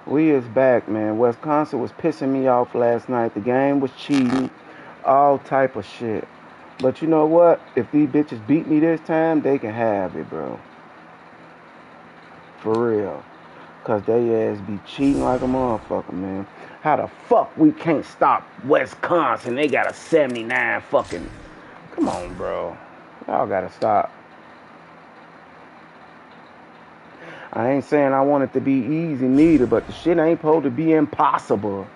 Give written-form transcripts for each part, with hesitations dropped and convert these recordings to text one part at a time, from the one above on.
We is back, man. Wisconsin was pissing me off last night. The game was cheating, all type of shit. But you know what? If these bitches beat me this time, they can have it, bro. For real. Cause they ass be cheating like a motherfucker, man. How the fuck we can't stop Wisconsin? They got a 79 fucking. Come on, bro. Y'all gotta stop. I ain't saying I want it to be easy neither, but the shit ain't supposed to be impossible.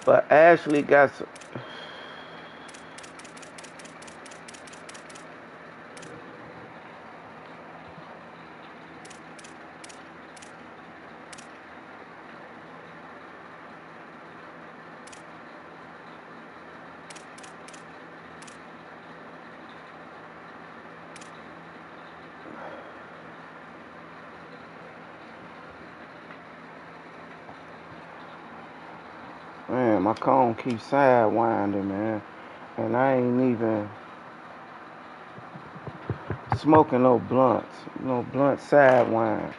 But Ashley got some. Man, my cone keeps sidewinding, man. And I ain't even smoking no blunts. No blunt sidewind.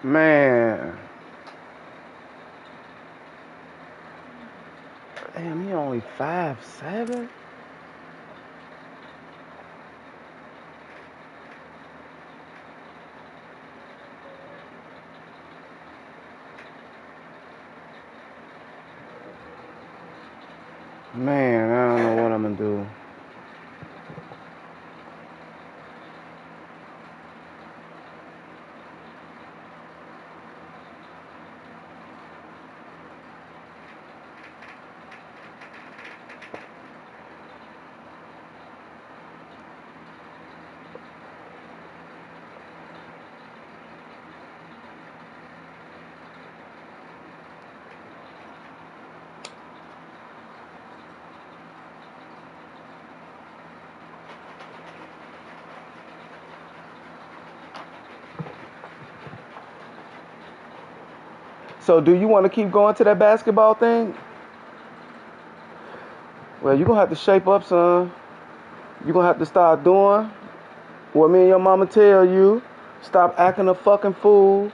Man. Damn, he only 5'7"? Man, I don't know what I'm gonna do. So do you want to keep going to that basketball thing? Well, you're gonna have to shape up, son. You're gonna have to start doing what me and your mama tell you. Stop acting a fucking fool.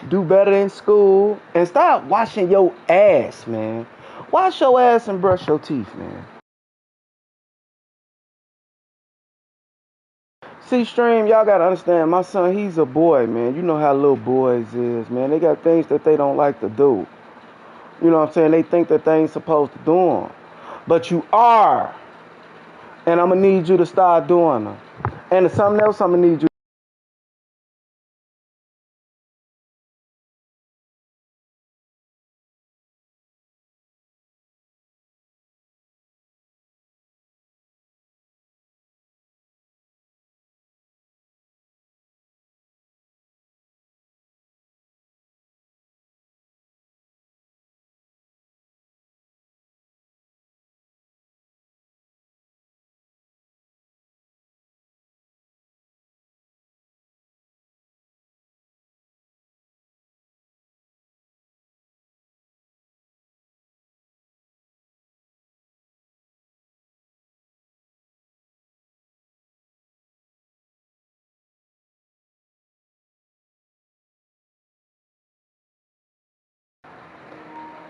Do better in school. And stop washing your ass, man. Wash your ass and brush your teeth, man. See, Stream, y'all gotta understand, my son, he's a boy, man. You know how little boys is, man. They got things that they don't like to do. You know what I'm saying? They think that they ain't supposed to do them. But you are. And I'm gonna need you to start doing them. And there's something else I'm gonna need you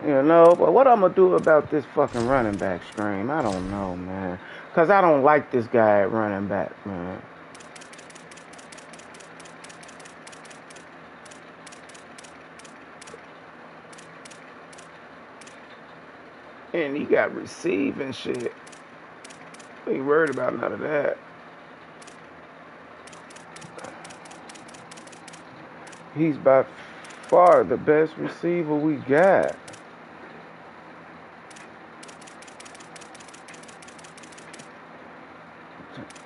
You know, but what I'm going to do about this fucking running back scream, I don't know, man. Because I don't like this guy at running back, man. And he got receiving shit. Ain't worried about none of that. He's by far the best receiver we got.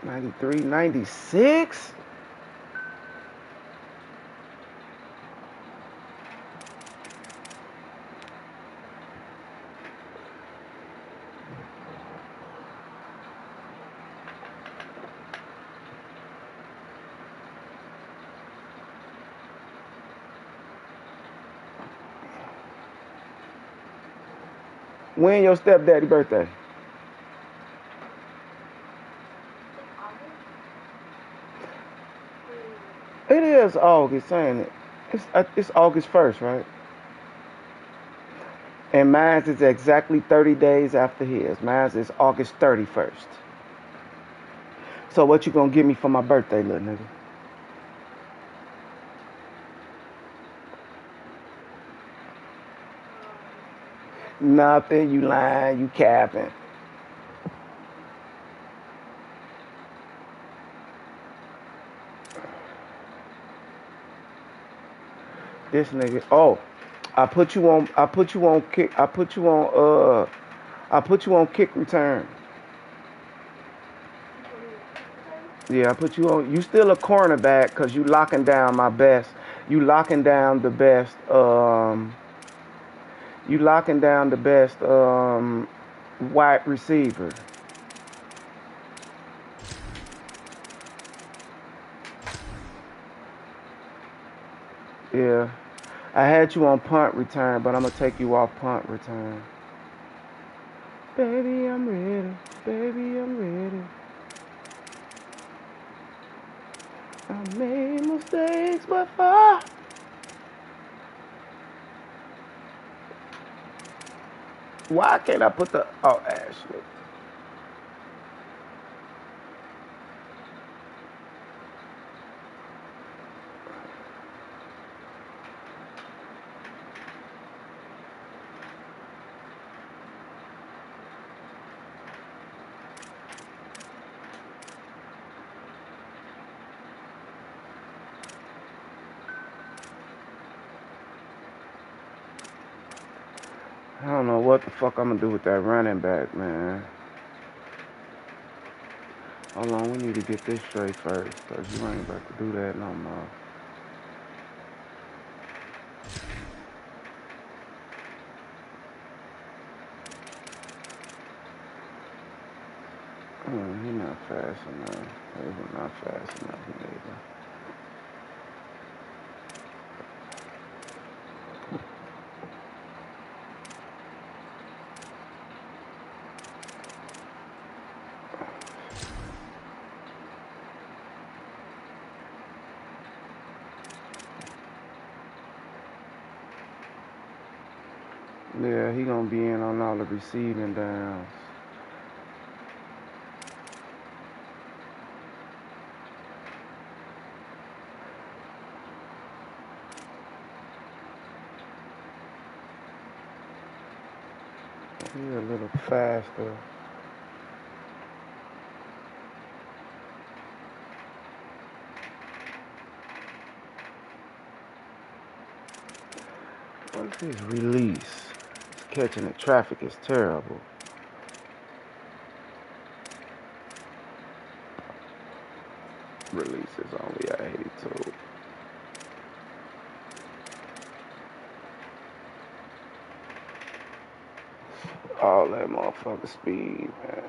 93, 96? When your stepdaddy birthday? It is August, ain't it? It's August 1st, right? And mine is exactly 30 days after his. Mine is August 31st. So what you gonna give me for my birthday, little nigga? Nothing, you lying, you capping. This nigga, oh, I put you on kick return. Yeah, I put you on, you still a cornerback because you locking down my best, you locking down the best, wide receiver. Yeah. I had you on punt return, but I'm going to take you off punt return. Baby, I'm ready. Baby, I'm ready. I made mistakes before. Why can't I put the... Oh, Ashley. I don't know what the fuck I'm going to do with that running back, man. Hold on, we need to get this straight first, because you ain't about to do that no more. He's not fast enough. He's not fast enough either. Yeah, he gonna be in on all the receiving downs. He's a little faster. What's his release? Catching the traffic is terrible. Release is only at 82. All that motherfucker speed, man.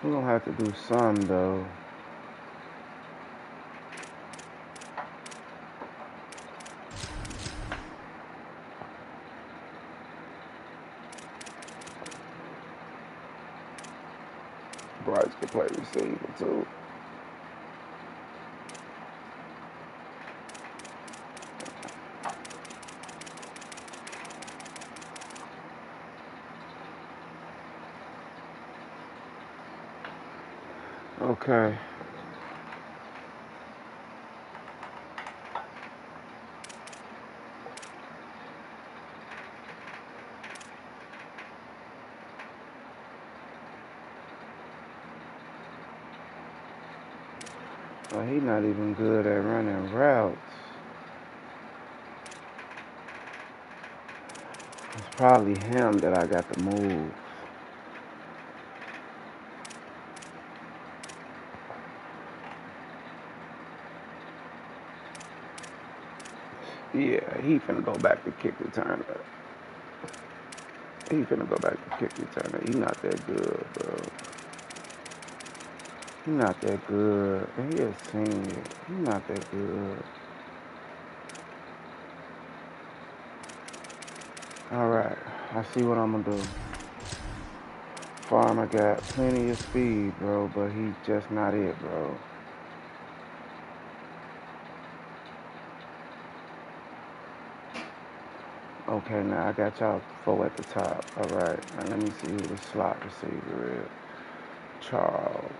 We're gonna have to do some though. Rice can play receiver too. Okay. Well, he's not even good at running routes. It's probably him that I got to move. Yeah, he finna go back to kick returner. He finna go back to kick returner. He not that good, bro. He not that good. And he a senior. He not that good. Alright, I see what I'm gonna do. Farmer got plenty of speed, bro, but he's just not it, bro. Okay, now I got y'all 4 at the top. Alright, now let me see who the slot receiver is. Charles.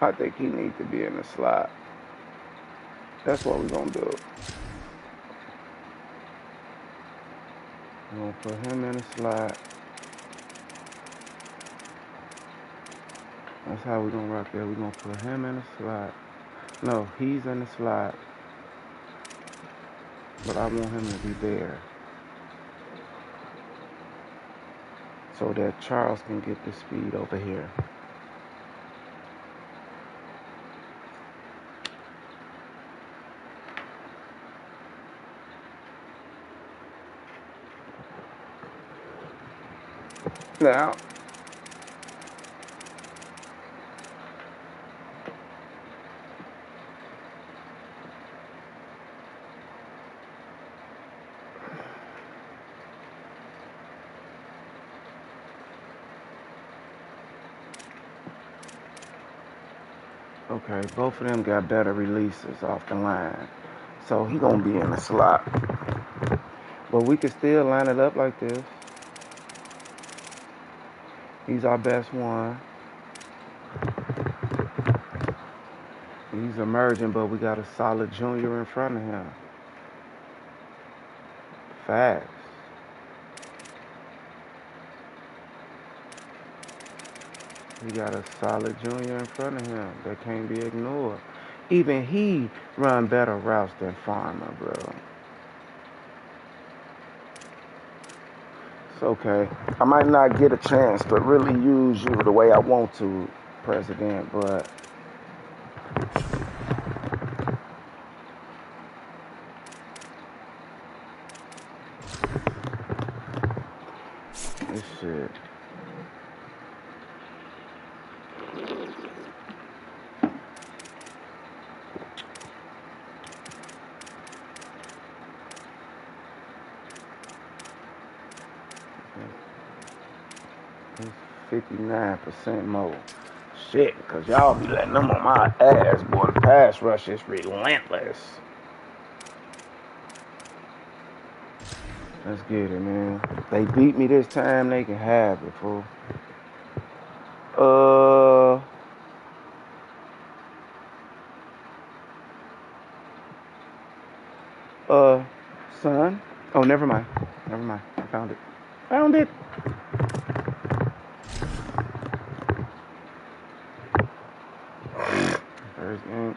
I think he needs to be in the slot. That's what we're gonna do. We're gonna put him in the slot. That's how we're gonna rock it. We're gonna put him in the slot. No, he's in the slot. But I want him to be there. So that Charles can get the speed over here. Now, okay, both of them got better releases off the line. So he gonna be in the slot. But we can still line it up like this. He's our best one. He's emerging, but we got a solid junior in front of him. Facts. We got a solid junior in front of him that can't be ignored. Even he run better routes than Farmer, bro. It's okay. I might not get a chance to really use you the way I want to, President, but this shit. It's 59% more. Shit, because y'all be letting them on my ass, boy. The pass rush is relentless. Let's get it, man. If they beat me this time, they can have it, fool. Son? Oh, never mind. Never mind. I found it. Found it. First game.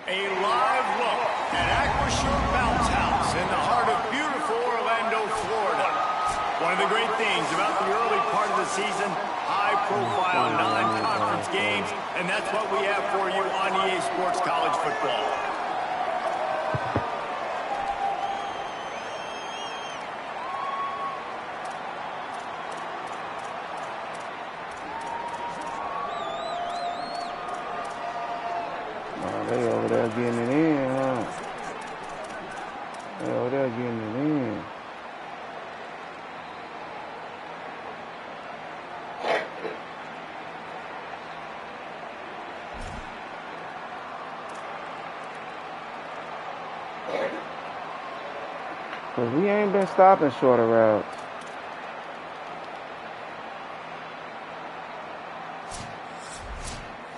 A live look at Aquashore Bounce House in the heart of beautiful Orlando, Florida. One of the great things about the early part of the season, high high-profile non-conference games, and that's what we have for you on EA Sports College Football. They over there getting it in, huh? They over there getting it in. Cause we ain't been stopping shorter routes.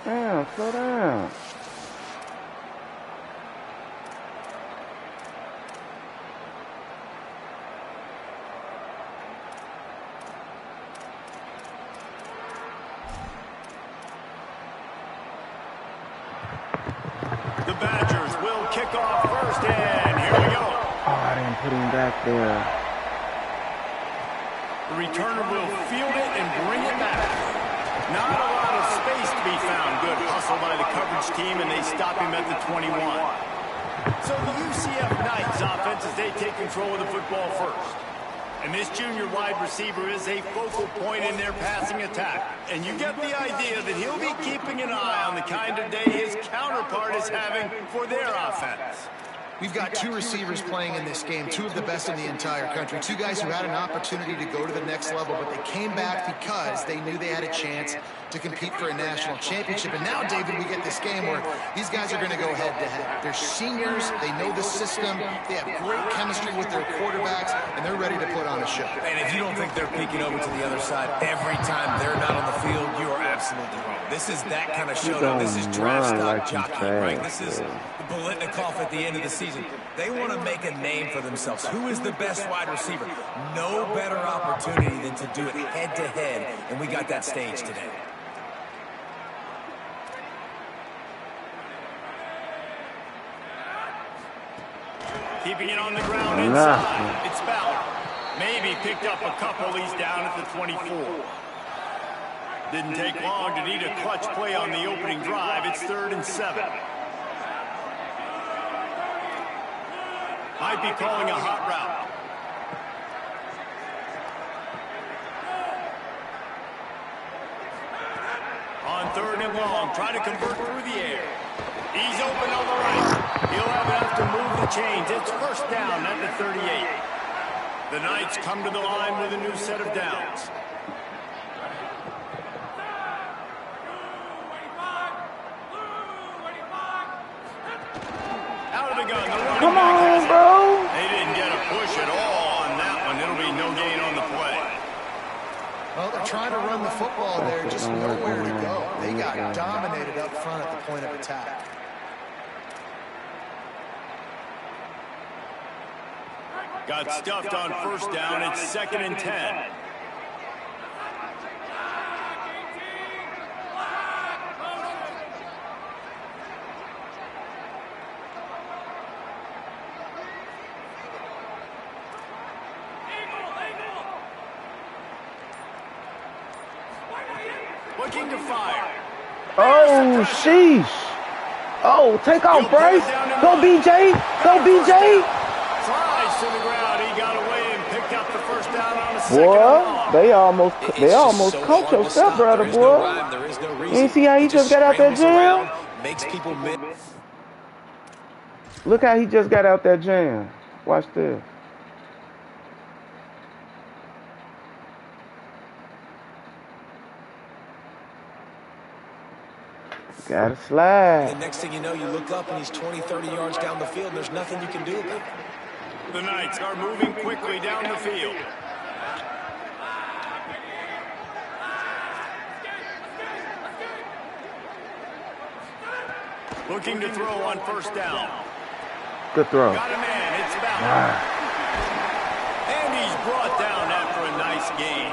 Damn, slow down. The Badgers will kick off first, and here we go. Oh, I didn't put him back there. The returner will field it and bring it back. Not a lot of space to be found. Good hustle by the coverage team, and they stop him at the 21. So the UCF Knights offense as they take control of the football first. And this junior wide receiver is a focal point in their passing attack. And you get the idea that he'll be keeping an eye on the kind of day his counterpart is having for their offense. We've got two receivers playing in this game, two of the best in the entire country. Two guys who had an opportunity to go to the next level, but they came back because they knew they had a chance to compete for a national championship. And now, David, we get this game where these guys are going to go head-to-head. They're seniors. They know the system. They have great chemistry with their quarterbacks, and they're ready to put on a show. And if you don't think they're peeking over to the other side every time they're not on the field, you are absolutely wrong. This is that kind of showdown. This is draft stock jockeying, right? This is the Bolitnikoff at the end of the season. They want to make a name for themselves. Who is the best wide receiver? No better opportunity than to do it head-to-head, and we got that stage today. Keeping it on the ground inside. It's Ballard. Maybe picked up a couple. He's down at the 24. Didn't take long to need a clutch play on the opening drive. It's 3rd and 7. Might be calling a hot route. On 3rd and long, trying to convert through the air. He's open on the right. He'll have enough to move the chains. It's first down at the 38. The Knights come to the line with a new set of downs. Out of the gun. Come on, bro. They didn't get a push at all on that one. It'll be no gain on the play. Well, they're trying to run the football there, just nowhere to go. They got dominated up front at the point of attack. Got stuffed on first down. It's 2nd and 10. Looking to fire. Oh, sheesh. Oh, take off, Bryce. Go, BJ. Go, BJ. Flies to the ground. He got away and picked up the first down on a second and long. Boy, they almost coach your stepbrother, boy. You see how he just got out that jam? Makes people miss. Look how he just got out that jam. Watch this. Gotta slide. The next thing you know, you look up and he's 20, 30 yards down the field, and there's nothing you can do about it. The Knights are moving quickly down the field. Looking to throw on first down. Good throw. Got a man. It's Ballard. And he's brought down after a nice gain.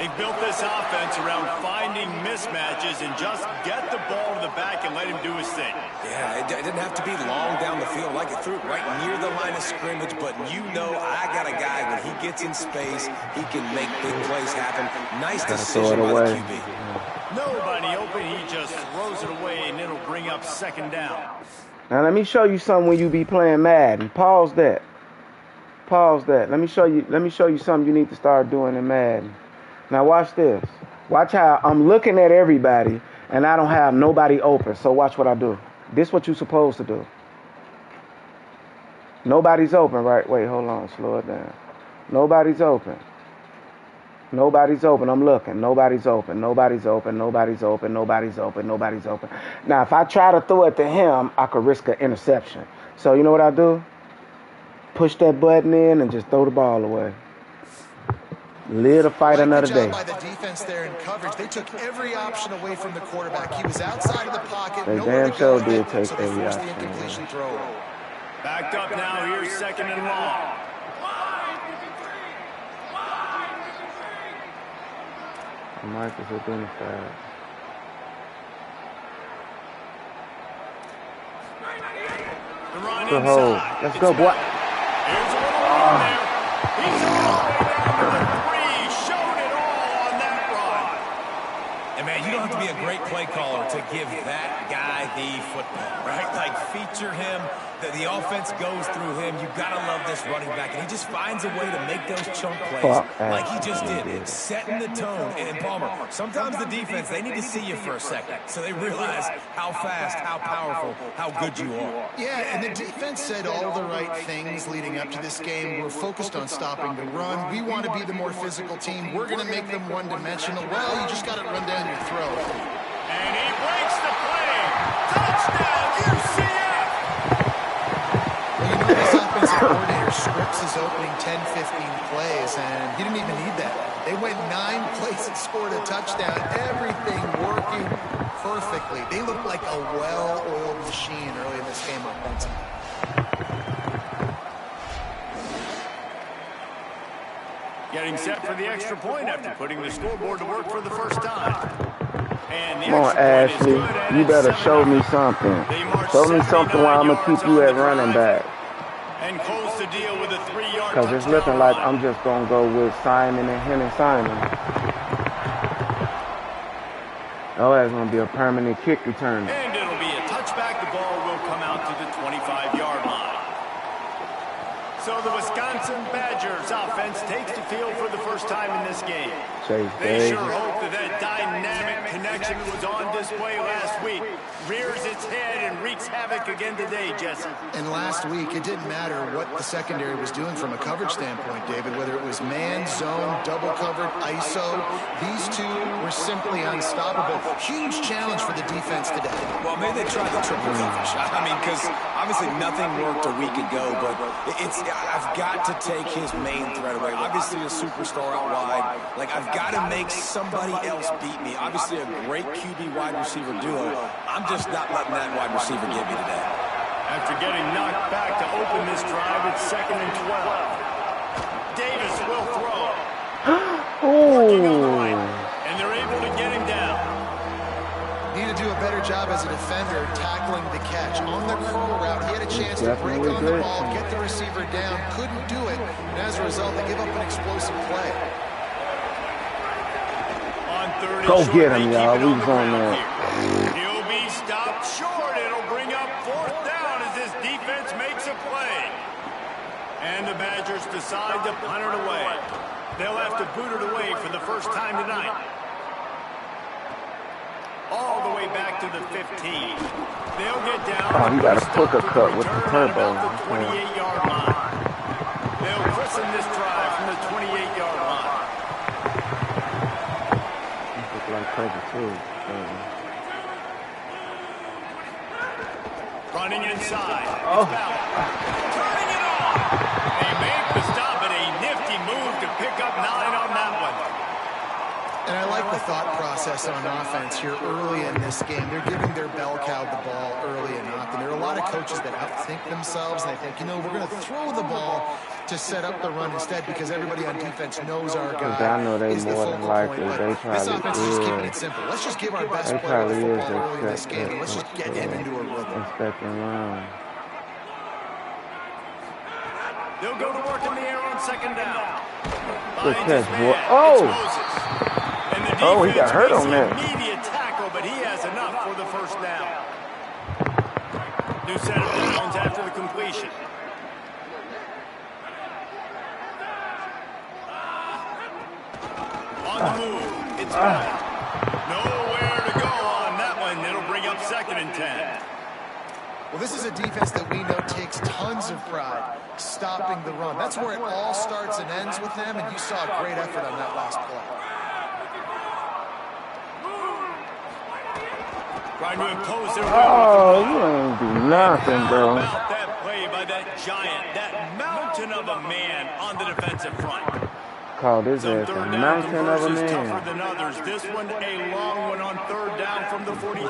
They've built this offense around finding mismatches and just get the ball to the back and let him do his thing. Yeah, it didn't have to be long down the field. Like it threw it right near the line of scrimmage, but you know I got a guy, when he gets in space, he can make big plays happen. Nice decision by the QB. Nobody open, he just throws it away, and it'll bring up second down. Now let me show you something when you be playing Madden. Pause that. Pause that. Let me show you something you need to start doing in Madden. Now watch this. Watch how I'm looking at everybody and I don't have nobody open. So watch what I do. This is what you're supposed to do. Nobody's open, right? Wait, hold on. Slow it down. Nobody's open. Nobody's open. I'm looking. Nobody's open. Nobody's open. Nobody's open. Nobody's open. Nobody's open. Now, if I try to throw it to him, I could risk an interception. So you know what I do? Push that button in and just throw the ball away. Live to fight another day. By the defense there in coverage, they took every option away from the quarterback. He was outside of the pocket. They damn sure did take so they every forced option. the incompletion throw. Backed up now, here's second and long. Mike is identified. Good hold. Let's go, boy. Here's a little run there. He's all the way down to the 3. Showed it all on that run. And man, you don't have to be a great play caller to give that guy the football, right? Like, feature him. The offense goes through him. You gotta love this running back, and he just finds a way to make those chunk plays like he just did, setting the tone. And Palmer, sometimes the defense, they need to see you for a second so they realize how fast, how powerful, how good you are. Yeah, and the defense said all the right things leading up to this game. We're focused on stopping the run. We want to be the more physical team. We're going to make them one-dimensional. Well, you just got to run down your throat. And he breaks the play. Touchdown, UCF! This offensive coordinator scripts his opening 10, 15 plays, and he didn't even need that. They went 9 plays and scored a touchdown. Everything working perfectly. They looked like a well-oiled machine early in this game offensively. Getting set for the extra point after putting the scoreboard to work for the first time. And Come on, Ashley. You better show me something. Show me something while I'm going to keep you at running back. And close the deal with a 3-yard Because it's looking like I'm just going to go with Simon and him and Simon. Oh, that's going to be a permanent kick return. And it'll be a touchback. The ball will come out to the 25-yard line. So the Wisconsin Badgers offense takes the field for the first time in this game. They sure hope that dynamic connection that was on display last week rears its head and wreaks havoc again today, Jesse. And last week, it didn't matter what the secondary was doing from a coverage standpoint, David, whether it was man, zone, double covered, ISO. These two were simply unstoppable. Huge challenge for the defense today. Well, maybe they tried the triple coverage. I mean, because obviously nothing worked a week ago, but I've got to take his main threat away. Obviously a superstar out wide. Like, I've got to make somebody else beat me. Obviously a great QB wide receiver duo. I'm just not letting that wide receiver get me today. After getting knocked back to open this drive, it's 2nd and 12. Davis will throw. Working on the right, and they're able to get him down. Need to do a better job as a defender tackling the catch. On the curl route, he had a chance to break on the ball, get the receiver down, couldn't do it, and as a result, they give up an explosive play. On 3rd and Go short, get him, y'all. We was on there. He'll be stopped short. It'll bring up 4th down as this defense makes a play. And the Badgers decide to punt it away. They'll have to boot it away for the first time tonight. All the way back to the 15. They'll get down. Oh, you got a hooker cut with the turbo. The 28-yard line. They'll christen this drive from the 28-yard line. Look like cover too. Running inside. Oh. Turning it on. They make the stop, and a nifty move to pick up 9 on that one. And I like the the thought process on offense here early in this game. They're giving their bell cow the ball early and often. There are a lot of coaches that outthink themselves, and they think, you know, we're going to throw the ball to set up the run instead because everybody on defense knows our guy is the focal point. But this offense is just keeping it simple. Let's just give our best player the football early in this game, and let's just get him into a rhythm. They'll go to work in the air on second down. Good catch, boy. Oh, he got hurt on that. Immediate tackle, but he has enough for the first down. New set of downs after the completion. On the move, it's nowhere to go on that one. It'll bring up 2nd and 10. Well, this is a defense that we know takes tons of pride stopping the run. That's where it all starts and ends with them, and you saw a great effort on that last play. Trying to impose their will. You ain't do nothing, bro. About that play by that giant, that mountain of a man on the defensive front. Call this ass a mountain of a man. Tougher than others. This one a long one on 3rd down from the 43.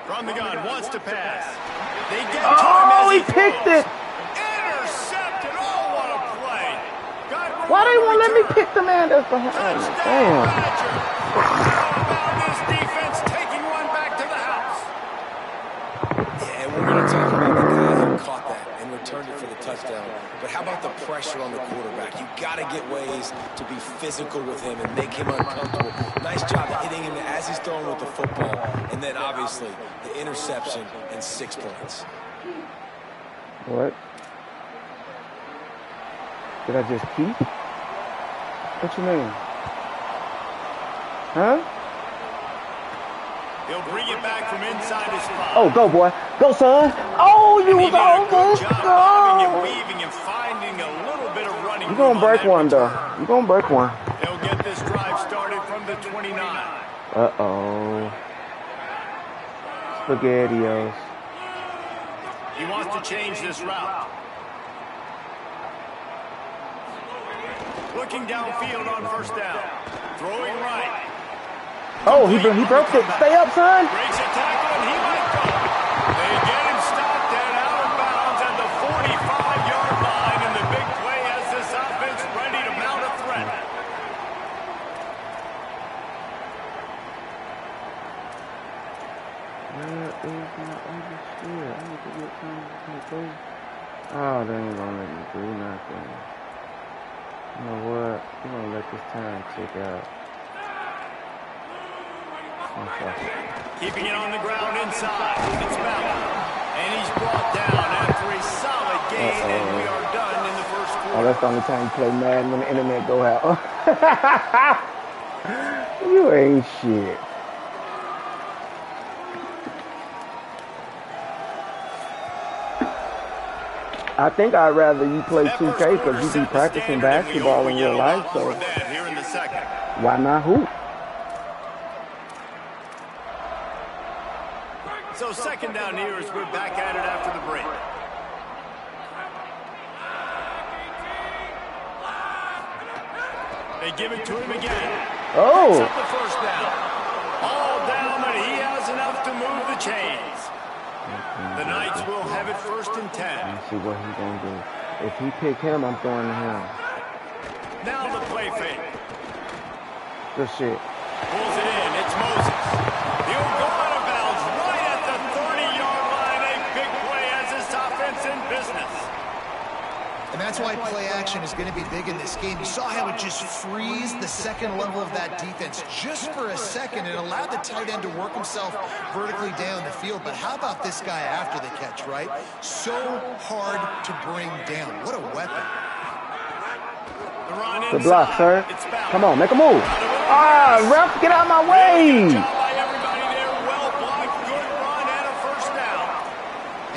From the gun, wants to pass. They get to him he picked it. Intercepted. Oh, what a play. Why they won't let me pick the man that's behind me? Damn. How about this defense taking one back to the house? Yeah, we're going to talk about the guy who caught that and returned it for the touchdown. But how about the pressure on the quarterback? You got to get ways to be physical with him and make him uncomfortable. Nice job hitting him as he's throwing with the football. And then, obviously, the interception and 6 points. What? Did I just keep? What you mean? Huh? He'll bring it back from inside his spot. Oh, go, boy. Go, son. Oh, you was almost gone. Weaving and finding a little bit of running. You're going to break one, though. You're going to break one. They'll get this drive started from the 29. Uh-oh. SpaghettiOs. He wants to change this route. Looking downfield on 1st down. Throwing right. Oh, he broke it. Stay up, son. Breaks a tackle, and he might go. They get him stopped and out of bounds at the 45-yard line, and the big play has this offense ready to mount a threat. Where is my other shit? I need to get something. Oh, they ain't gonna let me do nothing. You know what? I'm gonna let this time tick out. Keeping it on the ground inside. It's Ballard. And he's brought down after a solid gain, and we are done in the first quarter. Oh, that's the only time you play Madden when the internet go out. You ain't shit. I think I'd rather you play 2K because you be practicing basketball in your life, so why not hoop? So 2nd down here as we're back at it after the break. They give it to him again. Oh! Up the 1st down. All down, but he has enough to move the chains. The Knights will have it 1st and 10. Let's see what he's going to do. If he pick him, I'm throwing to him. Now the play fake. Good shit. Pulls it in. It's Moses. He'll go out of bounds right at the 30-yard line. A big play as this offense in business. And that's why play action is going to be big in this game. You saw how it just freezed the second level of that defense just for a second. It allowed the tight end to work himself vertically down the field. But how about this guy after the catch, right? So hard to bring down. What a weapon. The block, sir. Come on, make a move. Ah, ref, get out of my way.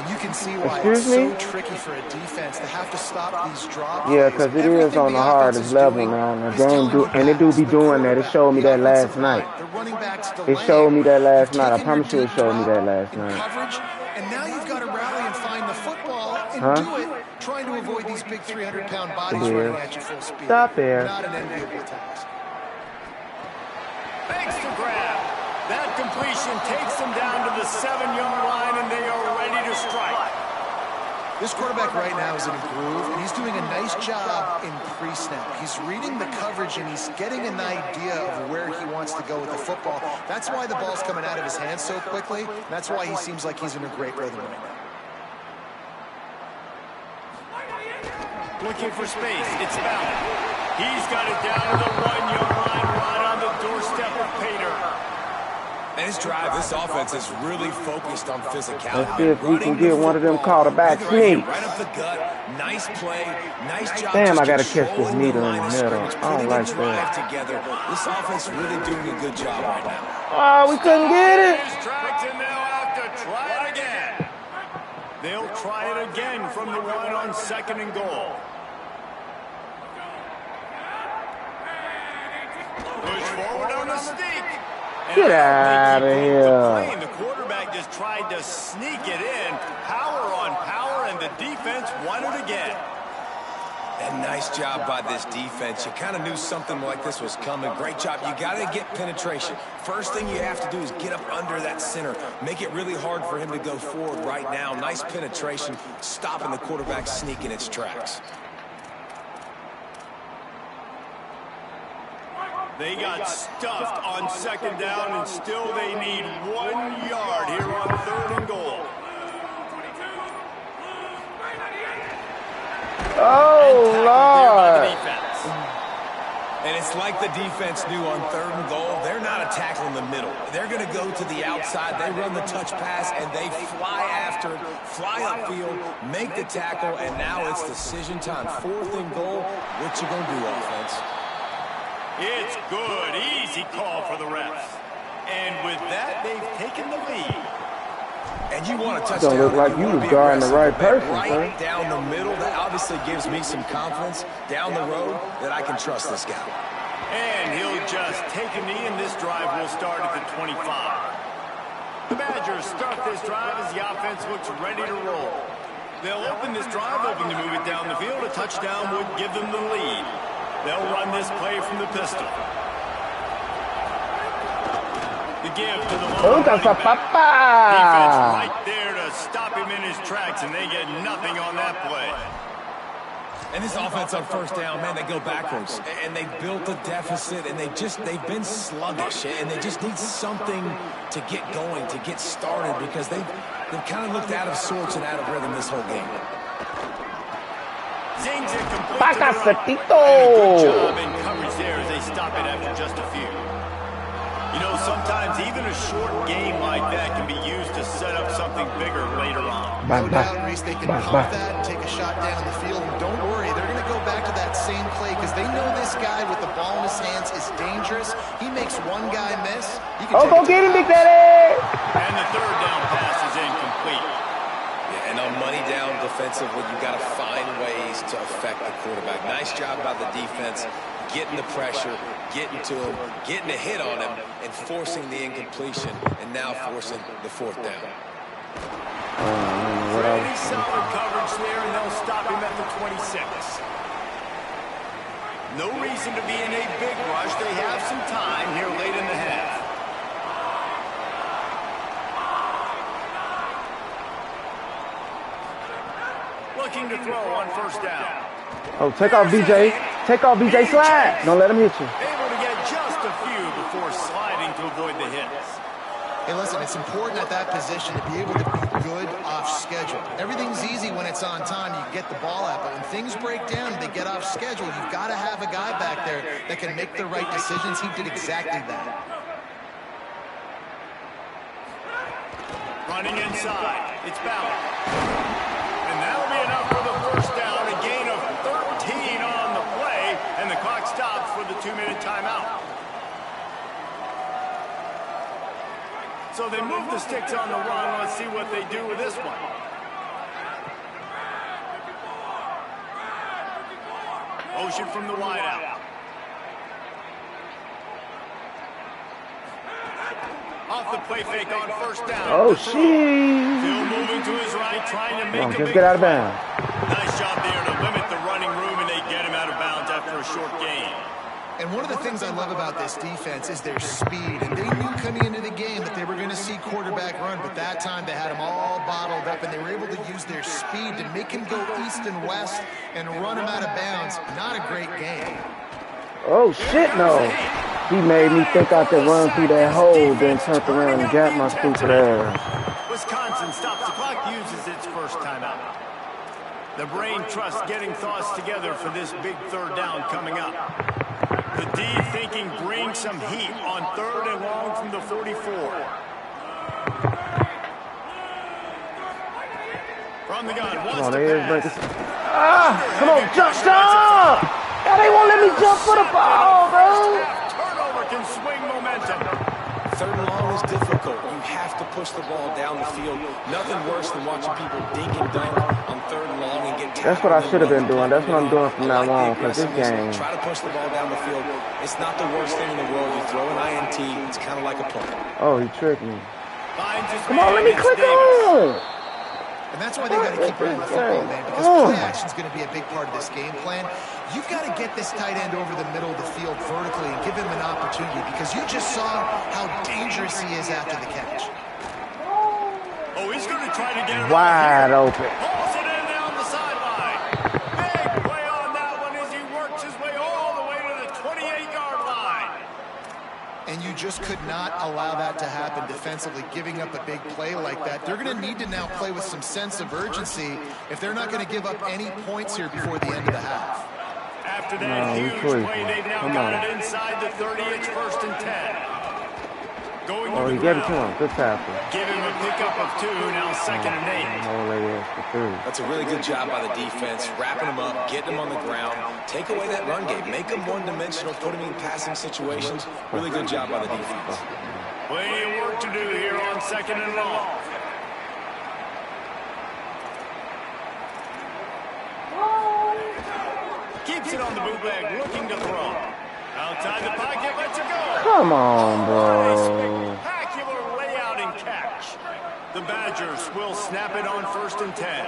You can see why it's so tricky for a defense to have to stop these drop plays. Yeah, because it is on the hardest level, man. The game and it do be doing that. It showed me that last night. It showed me that last night. I promise you it showed me that last night. And now you've got to rally and find the football and do it trying to avoid these big 300-pound bodies running at you full speed. Stop there. Not an enviable task. Thanks to grab. That completion takes them down to the 7-yard line, and they are ready to strike. This quarterback right now is in a groove, and he's doing a nice job in pre-snap. He's reading the coverage, and he's getting an idea of where he wants to go with the football. That's why the ball's coming out of his hands so quickly. That's why he seems like he's in a great rhythm right now. Looking for space. It's Ballard. He's got it down to the 1-yard line, right on the doorstep of Pater. And this drive, this offense is really focused on physicality. Let's see if we can get one of them quarterback sneaks. Right up the gut, nice play, nice job. Damn, I gotta catch this needle in the middle. I don't like that. Together. This offense really doing a good job right now. Oh, we couldn't get it. Tracks, and they'll have to try it again. They'll try it again from the 1 on 2nd and goal. Push forward on the sneak. Get out of here. The quarterback just tried to sneak it in. Power on power, and the defense won it again. And nice job by this defense. You kind of knew something like this was coming. Great job. You got to get penetration. First thing you have to do is get up under that center. Make it really hard for him to go forward right now. Nice penetration, stopping the quarterback sneak in its tracks. They got stuffed on 2nd down, and still they need 1 yard here on 3rd and goal. Oh, Lord. And it's like the defense knew on 3rd and goal. They're not a tackle in the middle. They're going to go to the outside. They run the touch pass, and they fly after it, fly upfield, make the tackle, and now it's decision time. 4th and goal. What you going to do, offense? It's good. Easy call for the refs. And with that, they've taken the lead. And you want a touchdown. Don't look like you was guarding the right person, right son. down the middle. That obviously gives me some confidence down the road that I can trust this guy. And he'll just take a knee, and this drive will start at the 25. The Badgers start this drive as the offense looks ready to roll. They'll open this drive, hoping to move it down the field. A touchdown would give them the lead. They'll run this play from the pistol. The give to the long defense right there to stop him in his tracks, and they get nothing on that play. And this offense on 1st down, man, they go backwards. And they built a deficit, and they've been sluggish. And they just need something to get going, to get started, because they've kind of looked out of sorts and out of rhythm this whole game. Zings it complete to the right. And a good job in coverage there as they stop it after just a few. You know, sometimes even a short game like that can be used to set up something bigger later on. No doubt, Reese, they can pump that and take a shot down the field. And don't worry, they're going to go back to that same play because they know this guy with the ball in his hands is dangerous. He makes one guy miss. Oh, go get him, Big Daddy! And the 3rd down pass is incomplete. Yeah, and on money down defensively, you got to find ways to affect the quarterback. Nice job by the defense, getting the pressure, getting to him, getting a hit on him, and forcing the incompletion, and now forcing the 4th down. Pretty solid coverage there, and they'll stop him at the 26. No reason to be in a big rush. They have some time here late in the half. Looking to throw on 1st down. Oh, take off BJ. Take off BJ slide. Don't let him hit you. Able to get just a few before sliding to avoid the hits. Hey, listen, it's important at that position to be able to be good off schedule. Everything's easy when it's on time. You get the ball out, but when things break down, they get off schedule. You've got to have a guy back there that can make the right decisions. He did exactly that. Running inside. It's Ballard. And that'll be enough for the 1st down. A gain of 13 on the play, and the clock stops for the 2-minute timeout. So they move the sticks on the run. Let's see what they do with this one. Motion from the wideout. Off the play fake on 1st down. Oh, shit. Still moving to his right, trying to make a just big get out of play. bounds. Nice job And one of the things I love about this defense is their speed. And they knew coming into the game that they were going to see quarterback run, but that time they had him all bottled up, and they were able to use their speed to make him go east and west and run him out of bounds. Not a great game. Oh, shit, no. He made me think I could run through that hole, then turned around and got my stupid ass. Wisconsin stops the clock, uses its first timeout. The brain trust getting thoughts together for this big third down coming up. The D thinking bring some heat on 3rd and long from the 44. From the gun, wants to pass. Come on, jump! God, they won't let me jump for the ball, bro. Turnover can swing momentum. 3rd and long is difficult. You have to push the ball down the field. Nothing worse than watching people dink and dunk on 3rd and long and get tackled. That's what I should have been doing. That's what I'm doing from now on. Because this game. Try to push the ball down the field. It's not the worst thing in the world. You throw an INT, it's kind of like a play. Oh, he tricked me. Come on, let me click on. And that's why they got to keep running the football, man, because play action is going to be a big part of this game plan. You've got to get this tight end over the middle of the field vertically and give him an opportunity, because you just saw how dangerous he is after the catch. Oh, he's going to try to get it wide open. Pulls it in down the sideline. Big play on that one as he works his way all the way to the 28-yard line. And you just could not allow that to happen defensively, giving up a big play like that. They're going to need to now play with some sense of urgency if they're not going to give up any points here before the end of the half. After that huge play, they've now got it inside the 30. It's 1st and 10. Going Oh, he gave it to him. Good tackle. Give him a pickup of 2, now 2nd and 8. That's a really good job by the defense, wrapping them up, getting them on the ground, take away that run game, make them one-dimensional, put them in passing situations. Really good job by the defense. Plenty of work to do here on 2nd and long. Keeps it on the bootleg, looking to throw. Outside the pocket, lets it go. Come on, bro. Spectacular layout and catch. The Badgers will snap it on 1st and 10.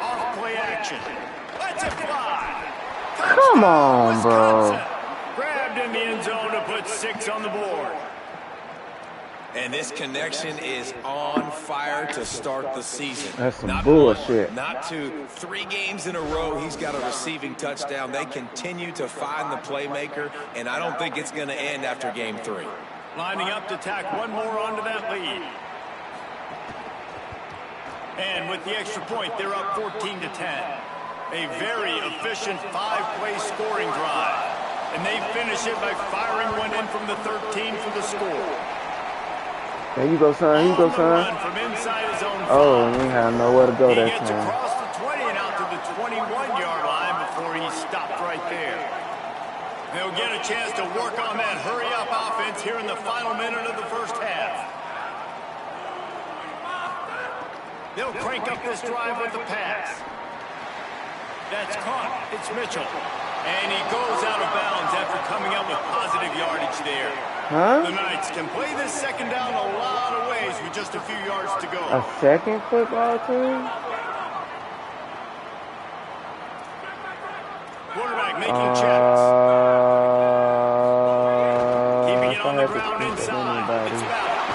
Off play action. Lets it fly. Come on, bro. Grabbed in the end zone to put 6 on the board. And this connection is on fire to start the season. That's some bullshit. Not 2, 3 games in a row, he's got a receiving touchdown. They continue to find the playmaker, and I don't think it's going to end after game 3. Lining up to tack one more onto that lead. And with the extra point, they're up 14 to 10. A very efficient 5-play scoring drive. And they finish it by firing one in from the 13 for the score. There you go, son. Here you go, son. From inside his own oh, and he had nowhere to go that time. He gets time. across the 20 and out to the 21-yard line before he stopped right there. They'll get a chance to work on that hurry-up offense here in the final minute of the first half. They'll crank up this drive with the pass. That's caught. It's Mitchell. And he goes out of bounds after coming up with positive yardage there. Huh? The Knights can play this 2nd down a lot of ways with just a few yards to go. A second football team? Quarterback making checks. Keeping it on the ground inside. It's Ballard.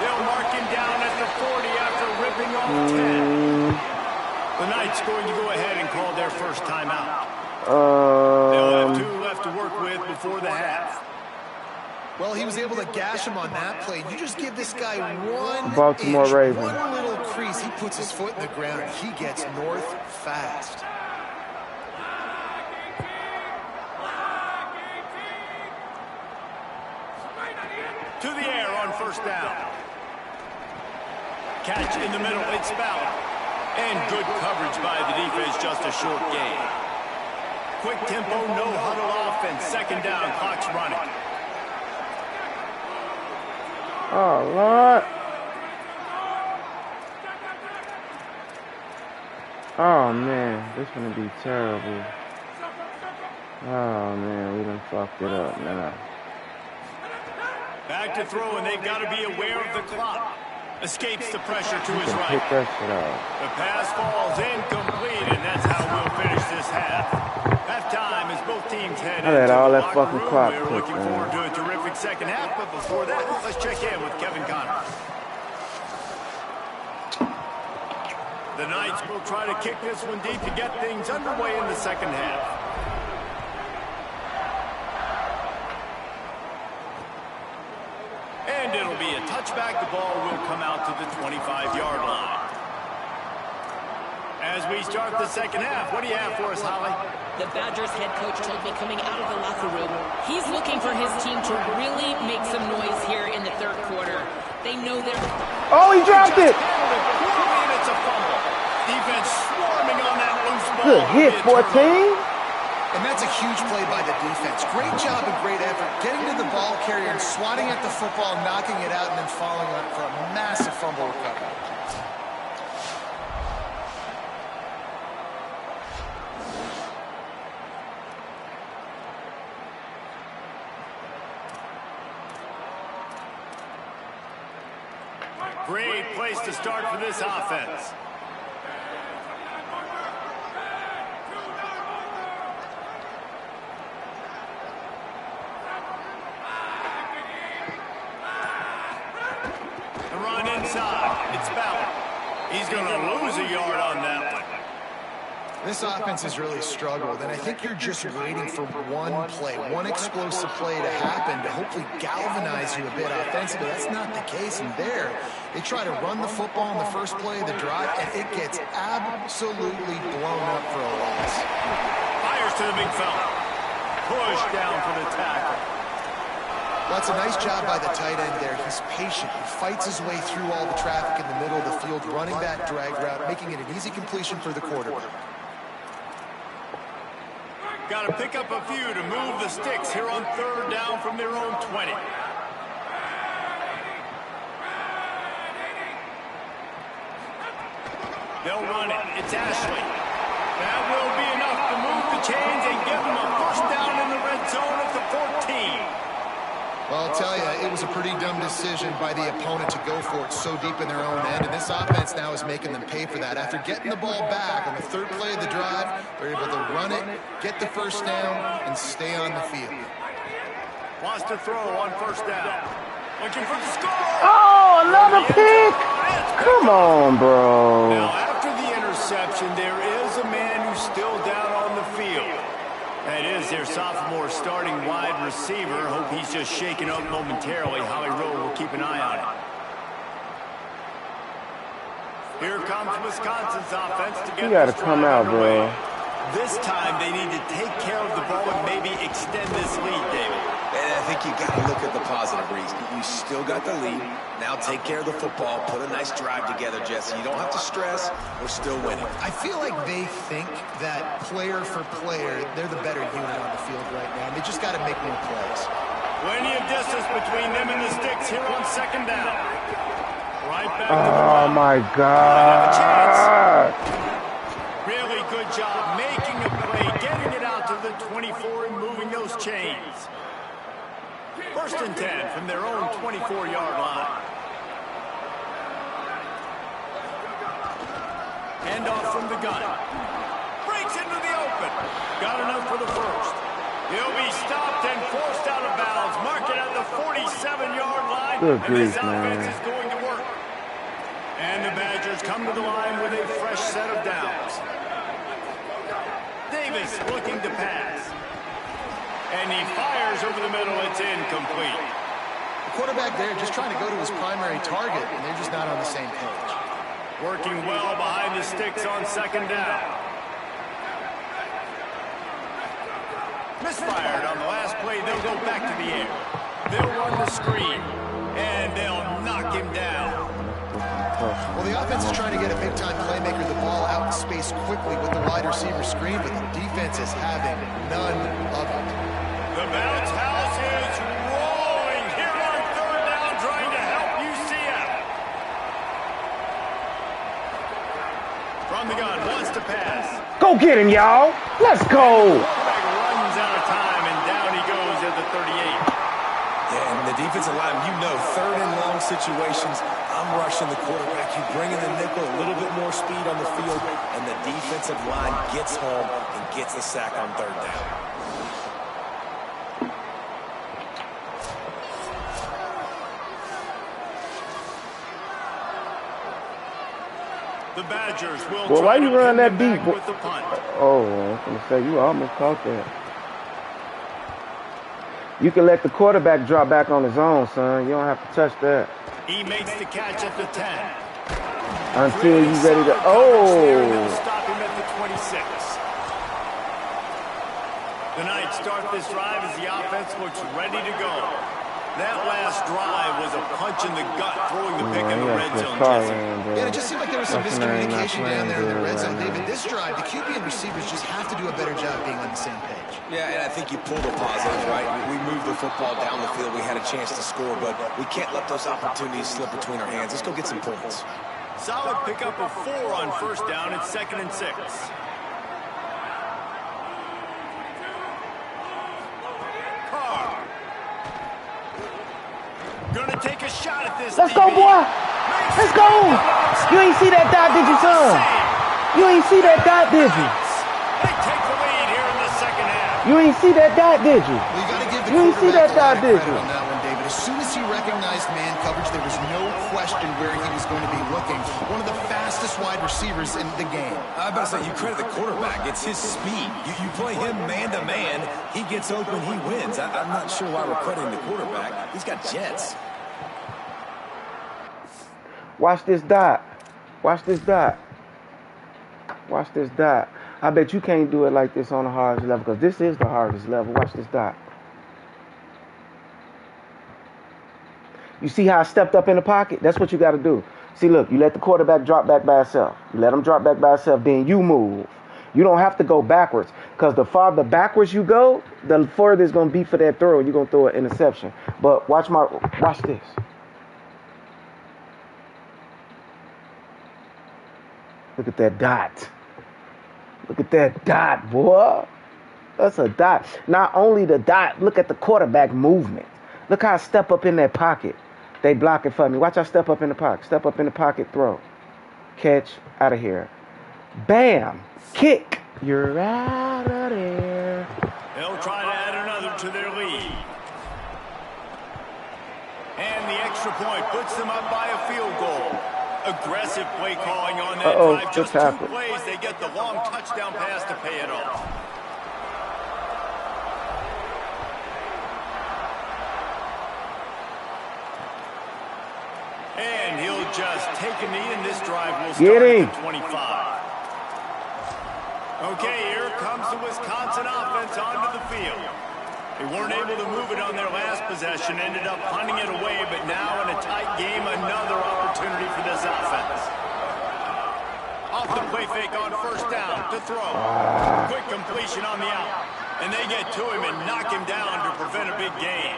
They'll mark him down at the 40 after ripping off 10. The Knights going to go ahead and call their first timeout. They'll have 2 left to work with before the half. Well, he was able to gash him on that play. You just give this guy one Baltimore Ravens. One little crease. He puts his foot in the ground, and he gets north fast. To the air on 1st down. Catch in the middle. It's Ballard. And good coverage by the defense, just a short gain. Quick tempo, no huddle offense. 2nd down, clock's running. Oh, Lord. Oh, man. This is going to be terrible. Oh, man. We done fucked it up now. Back to throw, and they've got to be aware of the clock. Escapes the pressure to his right. Pick that shit out. The pass falls incomplete, and that's how we'll finish this half. Halftime as both teams head into all the that locker fucking room. clock We're took, looking forward to a terrific second half, but before that, let's check in with Kevin Connors. The Knights will try to kick this one deep to get things underway in the second half. And it'll be a touchback. The ball will come out to the 25-yard line. As we start the second half, what do you have for us, Holly? The Badgers head coach told me coming out of the locker room, he's looking for his team to really make some noise here in the third quarter. They know they're... Oh, he dropped it! It's a fumble. Defense swarming on that loose ball. Good hit, 14. And that's a huge play by the defense. Great job and great effort getting to the ball carrier and swatting at the football, knocking it out, and then following up for a massive fumble recovery. Great place to start for this offense. The run inside. It's Ballard. He's going to lose a yard on that one. This offense has really struggled, and I think you're just waiting for one play, one explosive play to happen to hopefully galvanize you a bit offensively. That's not the case, and there, they try to run the football on the first play of the drive, and it gets absolutely blown up for a loss. Fires to the big fella. Push down for the tackle. Well, it's a nice job by the tight end there. He's patient. He fights his way through all the traffic in the middle of the field, running that drag route, making it an easy completion for the quarterback. Got to pick up a few to move the sticks here on third down from their own 20. They'll run it. It's Ashley. That will be enough to move the chains and give them a first down in the red zone at the 14. Well, I'll tell you, it was a pretty dumb decision by the opponent to go for it so deep in their own end, and this offense now is making them pay for that. After getting the ball back on the third play of the drive, they're able to run it, get the first down, and stay on the field. Wants to throw on first down. Looking for the score. Oh, another pick! Come on, bro. Now, after the interception, there is a man who's still down on the field. That is their sophomore starting wide receiver. Hope he's just shaken up momentarily. Holly Rowe will keep an eye on it. Here comes Wisconsin's offense to get You gotta come out, bro. This time they need to take care of the ball and maybe extend this lead, David. And I think you got to look at the positive, Reese. You still got the lead. Now take care of the football. Put a nice drive together, Jesse. You don't have to stress. We're still winning. I feel like they think that player for player, they're the better unit on the field right now. They just got to make more plays. Plenty of distance between them and the sticks here on second down. Right back to the Oh, my God. Really good job making a play, getting it out to the 24 and moving those chains. First and 10 from their own 24-yard line. Hand off from the gun. Breaks into the open. Got enough for the first. He'll be stopped and forced out of bounds. Mark it at the 47-yard line. Good grief, this offense man. is going to work. And the Badgers come to the line with a fresh set of downs. Davis looking to pass. And he fires over the middle. It's incomplete. The quarterback there just trying to go to his primary target, and they're just not on the same page. Working well behind the sticks on second down. Misfired on the last play. They'll go back to the air. They'll run the screen. And they'll knock him down. Well, the offense is trying to get a big-time playmaker the ball out in space quickly with the wide receiver screen, but the defense is having none of it. The bounce house is rolling here on third down, trying to help UCF. From the gun, wants to pass. Go get him, y'all. Let's go. Quarterback runs out of time, and down he goes at the 38. Yeah, and the defensive line, you know, third and long situations, I'm bum rushing the quarterback. You bring in the nickel, a little bit more speed on the field, and the defensive line gets home and gets the sack on third down. The Badgers will well, why you run that deep? With the punt. Oh, I was going to say, you almost caught that. You can let the quarterback drop back on his own, son. You don't have to touch that. He makes the catch at the 10. Until you're ready to... Oh! Stop him at the 26. The Knights start this drive as the offense looks ready to go. That last drive was a punch in the gut, throwing the pick in the red zone. Yeah, it just seemed like there was some miscommunication down there in the red zone, David. This drive, the QB and receivers just have to do a better job being on the same page. Yeah, and I think you pulled a positive, right? We moved the football down the field. We had a chance to score, but we can't let those opportunities slip between our hands. Let's go get some points. Solid pickup of 4 on first down. It's 2nd and 6. Gonna take a shot at this. Let's go, boy. Let's go. You ain't see that dot, did you, son? You ain't see that dot, did you? They take the lead here in the second half. You ain't see that dot, did you? Well, you got to give the you ain't see that dot, did you? On that one, David. As soon as he recognized man coverage, there was no question where he was going to be looking. One of the fastest wide receivers in the game. I was about to say, you credit the quarterback. It's his speed. You play him man-to-man, he gets open, he wins. I'm not sure why we're crediting the quarterback. He's got jets. Watch this dot. Watch this dot. Watch this dot. I bet you can't do it like this on the hardest level, because this is the hardest level. Watch this dot. You see how I stepped up in the pocket? That's what you got to do. See, look, you let the quarterback drop back by itself. You let him drop back by itself, then you move. You don't have to go backwards, because the farther backwards you go, the further it's going to be for that throw. You're going to throw an interception. But watch this. Look at that dot. Look at that dot, boy. That's a dot. Not only the dot, look at the quarterback movement. Look how I step up in that pocket. They block it for me. Watch I step up in the pocket. Step up in the pocket, throw. Catch, out of here. Bam. Kick. You're out of there. They'll try to add another to their lead. And the extra point puts them up by a field goal. Aggressive play calling on that drive. Just 2 plays, they get the long touchdown pass to pay it off. And he'll just take a knee, and this drive will start at 25. Okay, here comes the Wisconsin offense onto the field. They weren't able to move it on their last possession, ended up punting it away, but now in a tight game, another opportunity for this offense. Off the play fake on first down to throw. Quick completion on the out. And they get to him and knock him down to prevent a big gain.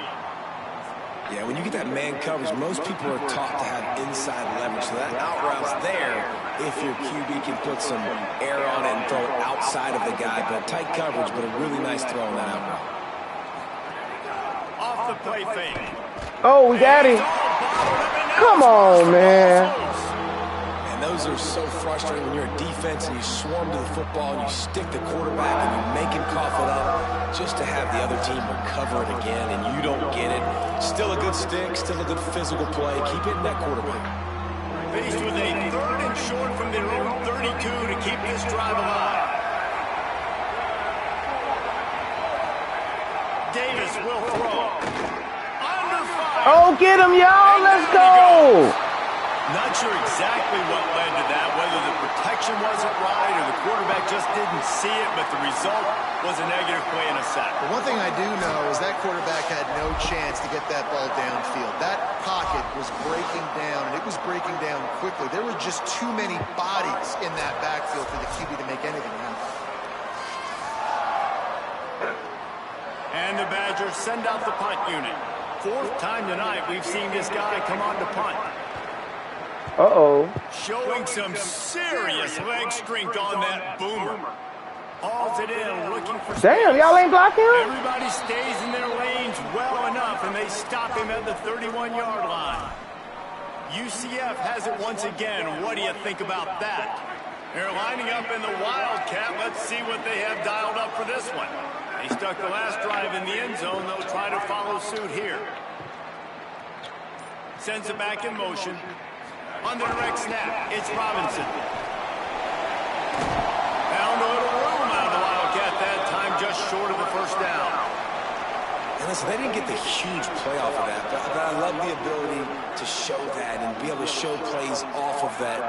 Yeah, when you get that man coverage, most people are taught to have inside leverage. So that out route's there if your QB can put some air on it and throw it outside of the guy. But tight coverage, but a really nice throw on that out route. Off the play fake. Oh, we got him. Come on, man. And those are so frustrating when you're a defense and you swarm to the football and you stick the quarterback and you make him cough it up just to have the other team recover it again and you don't get it. Still a good stick, still a good physical play. Keep hitting that quarterback. Faced with a 3rd and short from their own 32 to keep this drive alive. Davis will throw. Under fire. Oh, get him, y'all. Let's go. Not sure exactly what led to that, whether the protection wasn't right or the quarterback just didn't see it, but the result was a negative play and a sack. But one thing I do know is that quarterback had no chance to get that ball downfield. That pocket was breaking down, and it was breaking down quickly. There were just too many bodies in that backfield for the QB to make anything happen. And the Badgers send out the punt unit. 4th time tonight we've seen this guy come on to punt. Uh-oh. Showing some serious leg strength on that boomer. Hauls it in, looking for space. Damn, y'all ain't blocking him? Everybody stays in their lanes well enough, and they stop him at the 31-yard line. UCF has it once again. What do you think about that? They're lining up in the Wildcat. Let's see what they have dialed up for this one. They stuck the last drive in the end zone. They'll try to follow suit here. Sends it back in motion. Under direct snap, it's Robinson. Found a little room out of the Wildcat that time, just short of the first down. And listen, they didn't get the huge play off of that, but I love the ability to show that and be able to show plays off of that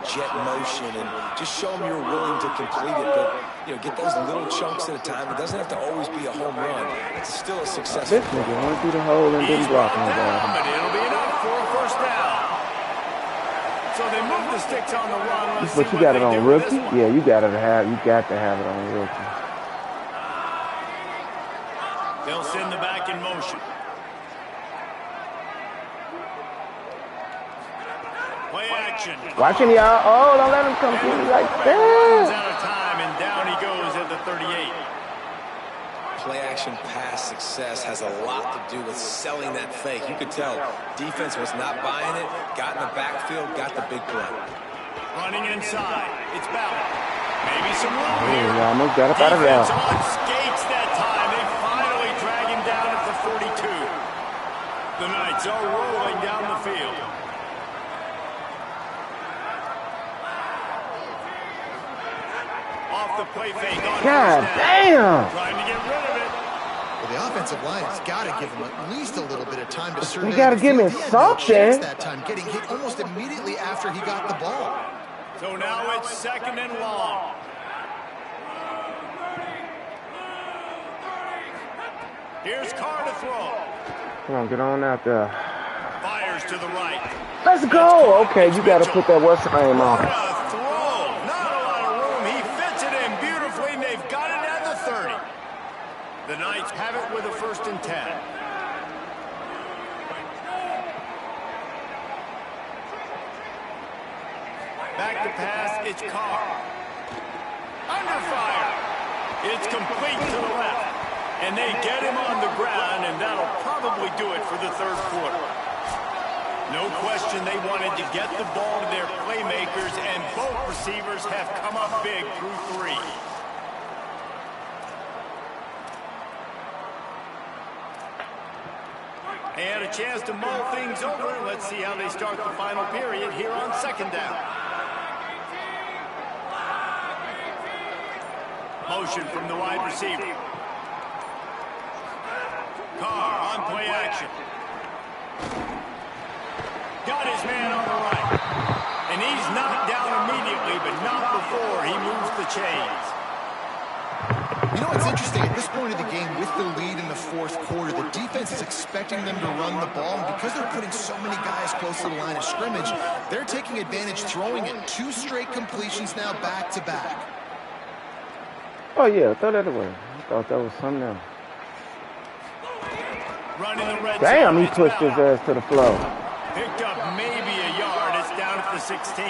jet motion and just show them you're willing to complete it. But, you know, get those little chunks at a time. It doesn't have to always be a home run. It's still a successful This nigga went through the hole and didn't block him. But it'll be enough for a first down. So they move the sticks on the run. But you got it on rookie? Yeah, you got to have it on rookie. They'll send the back in motion. Play action. Watching y'all. Oh, don't let him come to you like Runs that. out of time, and down he goes at the 38. play action pass success has a lot to do with selling that fake. You could tell defense was not buying it, got in the backfield, got the big play. Running inside. It's Ballard. Maybe some room here. He almost got up out of there. Defense on skates that time. They finally drag him down at the 42. The Knights are rolling down the field. Off the play fake. God damn! Trying to get rid of it. Well, the offensive line has got to give him at least a little bit of time to survey. You got to give me He had no chance something. that time, getting hit almost immediately after he got the ball. So now it's second and long. Here's Carr to throw. Come on, get on out there. Fires to the right. Let's go. Okay, you got to put that what's the name What on. a throw. Not a lot of room. He fits it in beautifully, and they've got it at the 30. The Knights have it with a 1st and 10. Back to pass, it's Carr. Under fire. It's complete to the left. And they get him on the ground, and that'll probably do it for the 3rd quarter. No question they wanted to get the ball to their playmakers, and both receivers have come up big through 3. They had a chance to mull things over. Let's see how they start the final period here on 2nd down. Motion from the wide receiver. Carr on play action. Got his man on the right. And he's knocked down immediately, but not before he moves the chains. You know what's interesting? At this point of the game, with the lead in the 4th quarter, the defense is expecting them to run the ball. And because they're putting so many guys close to the line of scrimmage, they're taking advantage, throwing it 2 straight completions now back to back. Oh, yeah, throw that away. I thought that was something else. Running the red Damn, zone, he it's pushed his Ballard. ass to the floor. Picked up maybe a yard. It's down at the 16.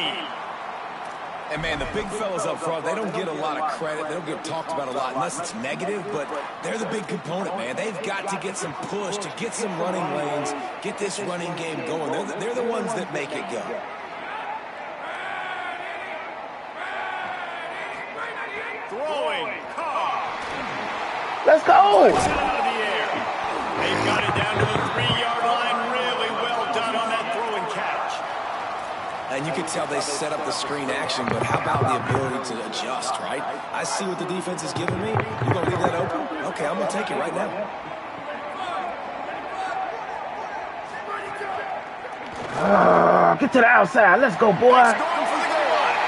And, man, the big fellas up front, they don't get a lot of credit. They don't get talked about a lot unless it's negative, but they're the big component, man. They've got to get some push, to get some running lanes, get this running game going. They're the ones that make it go. Throwing. Carr. Let's go. It's out of the air. They've got it down to the 3-yard line. Really well done on that throw and catch. And you could tell they set up the screen action, but how about the ability to adjust, right? I see what the defense is giving me. You going to leave that open? Okay, I'm going to take it right now. Get to the outside. Let's go, boy. Going for the goal line.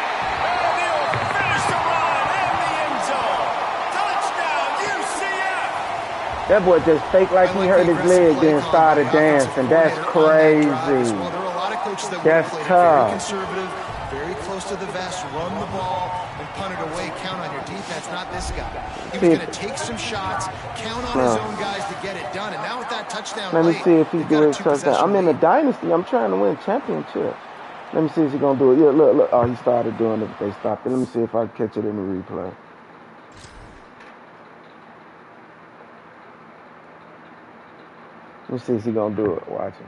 And they'll finish the run in the end zone. Touchdown, UCF. That boy just faked like he hurt his leg, then started dancing. That's crazy. Well, there are a lot of coaches that That's play tough. very conservative, very close to the vest, run the ball, and punt it away. Count on your defense, not this guy. He was going to take some shots, count on his own guys to get it done. And now with that touchdown Let me late, see if he they've do got a his touchdown. 2-possession I'm in a lead. dynasty. I'm trying to win championship. Let me see if he's going to do it. Yeah, look. Oh, he started doing it, but they stopped it. Let me see if I can catch it in the replay. Let me see if he's going to do it. Watch him.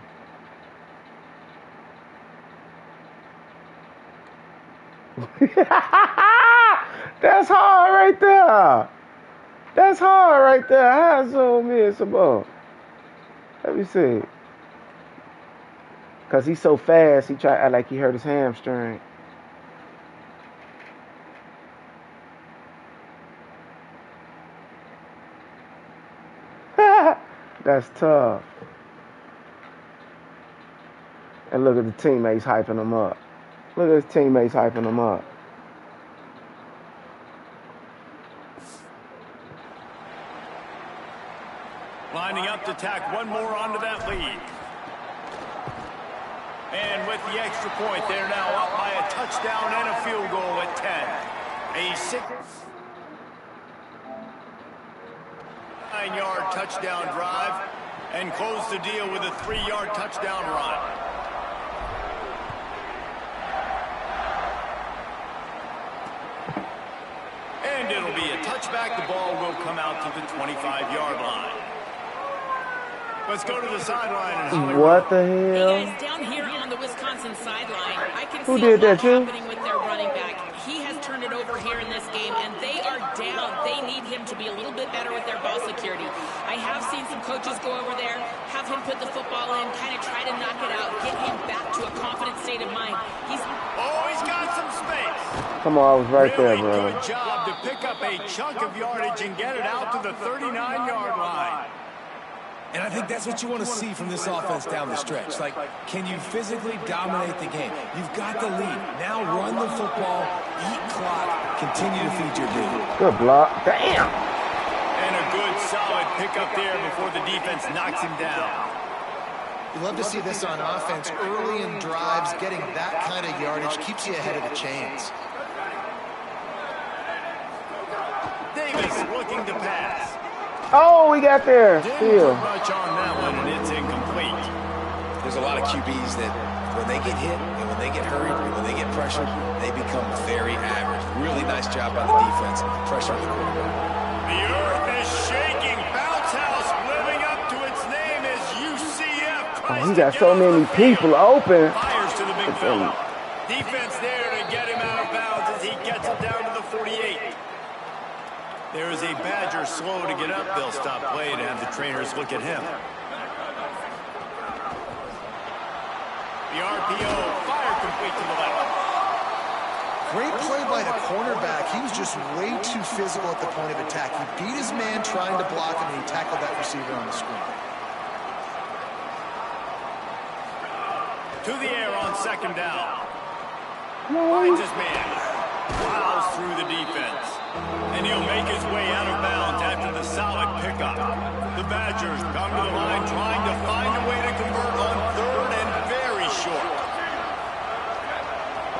That's hard right there. That's hard right there. How zoom in some more? Let me see. Cause he's so fast, he tried to act like he hurt his hamstring. That's tough. And look at the teammates hyping him up. Look at his teammates hyping him up. Lining up to tack one more onto that lead. And with the extra point, they're now up by a touchdown and a field goal at 10. A 9-yard touchdown drive and close the deal with a 3-yard touchdown run. And it'll be a touchback. The ball will come out to the 25-yard line. Let's go to the sideline. And what the hell? Hey guys, down here on the Wisconsin sideline, I can Who see did that, you? happening with their running back. He has turned it over here in this game, and they are down. They need him to be a little bit better with their ball security. I have seen some coaches go over there, have him put the football in, kind of try to knock it out, get him back to a confident state of mind. He's got some space. Come on, I was right Really there, bro. Good job to pick up a chunk of yardage and get it out to the 39-yard line. And I think that's what you want to see from this offense down the stretch. Like, can you physically dominate the game? You've got the lead. Now run the football, eat clock, continue to feed your dude. Good block. Damn. And a good solid pickup there before the defense knocks him down. You love to see this on offense. Early in drives, getting that kind of yardage keeps you ahead of the chains. Davis looking to pass. Oh, we got there. Didn't Still. put much on that one, and it's incomplete. There's a lot of QBs that when they get hit and when they get hurried and when they get pressured, they become very average. Really nice job by the defense, pressure on the quarterback. The earth is shaking. Bounce House living up to its name as UCF. Oh, he got so many people open. Fires to the big fella. Defense there to get him out of bounds as he gets it down to the 48. There is a Badger slow to get up. They'll stop play to have the trainers look at him. The RPO, fire complete to the left. Great play by the cornerback. He was just way too physical at the point of attack. He beat his man trying to block him, and he tackled that receiver on the screen. To the air on second down. Finds his man. Plows through the defense. And he'll make his way out of bounds after the solid pickup. The Badgers come to the line trying to find a way to convert on third and very short.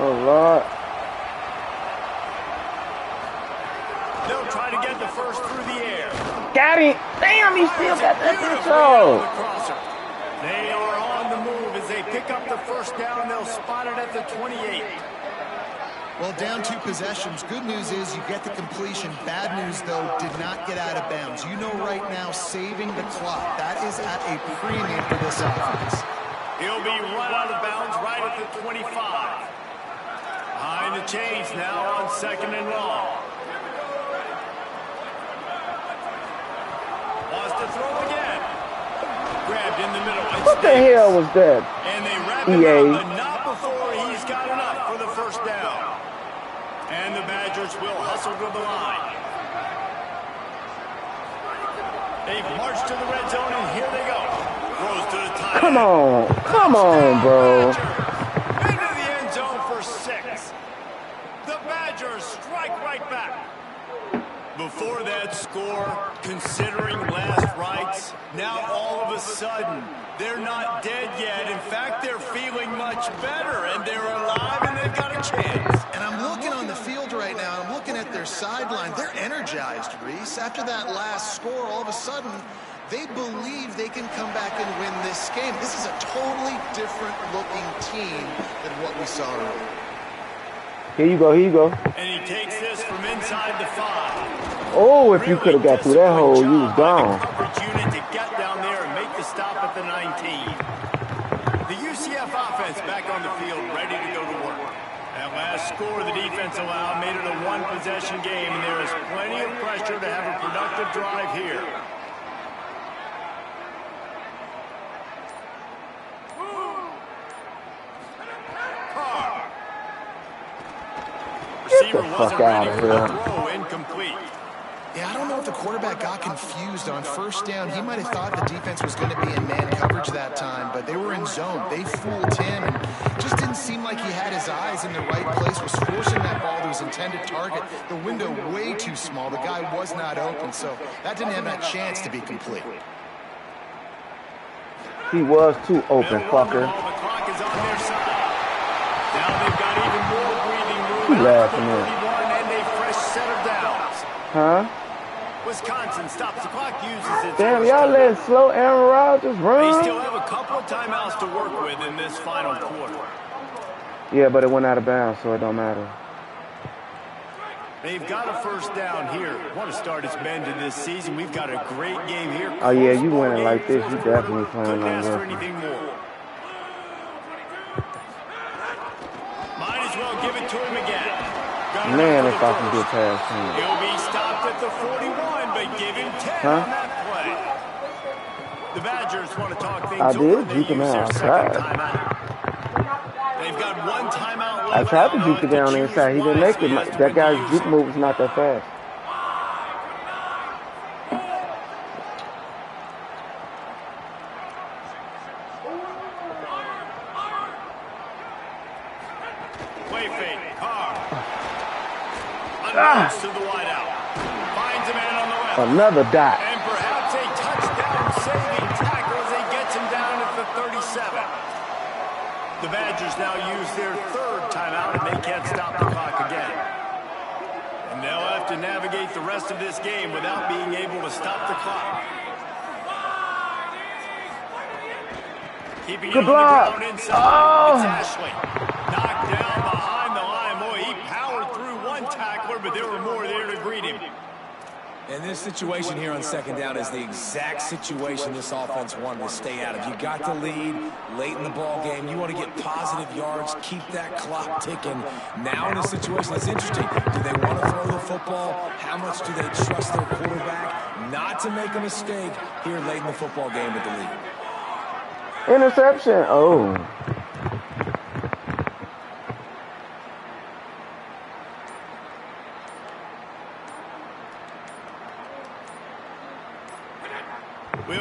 Oh, Lord. They'll try to get the first through the air. Got him. Damn, he still got that bitch Beautiful on. crosser. They are on the move as they pick up the first down. They'll spot it at the 28. Well, down 2 possessions. Good news is you get the completion. Bad news, though, did not get out of bounds. You know right now, saving the clock. That is at a premium for this offense. He'll be run out of bounds right at the 25. Behind the chains now on second and long. Wants to throw again. Grabbed in the middle. What the hell was that? And they wrap him EA. up, but not before he's got enough for the first down. And the Badgers will hustle to the line. They've marched to the red zone, and here they go. Throws to the tight end. Come on. Come on, bro. Into the end zone for 6. The Badgers strike right back. Before that score, considering last rites, now all of a sudden, they're not dead yet. In fact, they're feeling much better, and they're alive, and they've got a chance. And I'm looking on the field right now, I'm looking at their sideline. They're energized, Reese. After that last score, all of a sudden, they believe they can come back and win this game. This is a totally different looking team than what we saw earlier. Here you go. Here you go. And he takes this from inside the 5. Oh, if you could have got through that hole, you was gone. Coverage unit to get down there and make the stop at the 19. The UCF offense back on the field, ready to go to work. That last score the defense allowed made it a one-possession game, and there is plenty of pressure to have a productive drive here. Get the fuck out of here. Throw incomplete. Yeah, I don't know if the quarterback got confused on first down. He might have thought the defense was going to be in man coverage that time, but they were in zone. They fooled him, and just didn't seem like he had his eyes in the right place, was forcing that ball to his intended target. The window way too small. The guy was not open, so that didn't have that chance to be complete. He was too open, fucker. The clock is on their side. Now they've got even more breathing room. You laughing at? And a fresh set of downs. Huh? Wisconsin stops the clock, uses its Damn, y'all letting slow Aaron Rodgers They run? still have a couple of timeouts to work with in this final quarter. Yeah, but it went out of bounds, so it don't matter. They've got a first down here. Want to start its bend to this season. We've got a great game here. Oh, yeah, you winning like this, you definitely playing Couldn't on ask for record. anything more. Might as well give it to him again. Man, if I can get past him. He'll be stopped at the 41, but give him 10 on that play. The Badgers want to talk things I over. did They juke him use out. their I second tried. timeout. They've got one timeout left. I tried to juke it down inside. He didn't make it. That guy's juke move is not that fast. Play fake. Carr. Unloads to the wideout. Finds a man on the left. Another dot. And perhaps a touchdown-saving tackle as he gets him down at the 37. The Badgers now use their third timeout, and they can't stop the clock again. And they'll have to navigate the rest of this game without being able to stop the clock. Keeping it on the block. ground inside. Oh. It's Ashley. Knocked down behind the line. Boy, he powered through one tackler, but there were more there to greet him. And this situation here on second down is the exact situation this offense wanted to stay out of. You got the lead late in the ball game. You want to get positive yards, keep that clock ticking. Now in a situation that's interesting, do they want to throw the football? How much do they trust their quarterback not to make a mistake here late in the football game with the lead? Interception. Oh.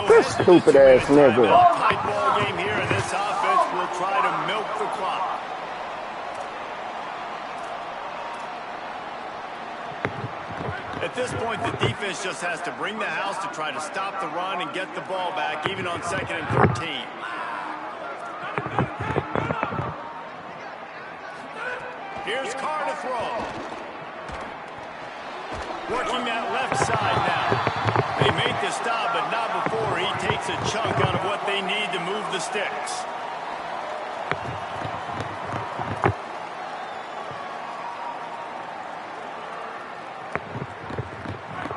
This stupid ass nigga. Tight ball game here, and this offense will try to milk the clock. At this point, the defense just has to bring the house to try to stop the run and get the ball back, even on 2nd and 13. Here's Carr to throw. Working that left side now. They make the stop, but not before he takes a chunk out of what they need to move the sticks.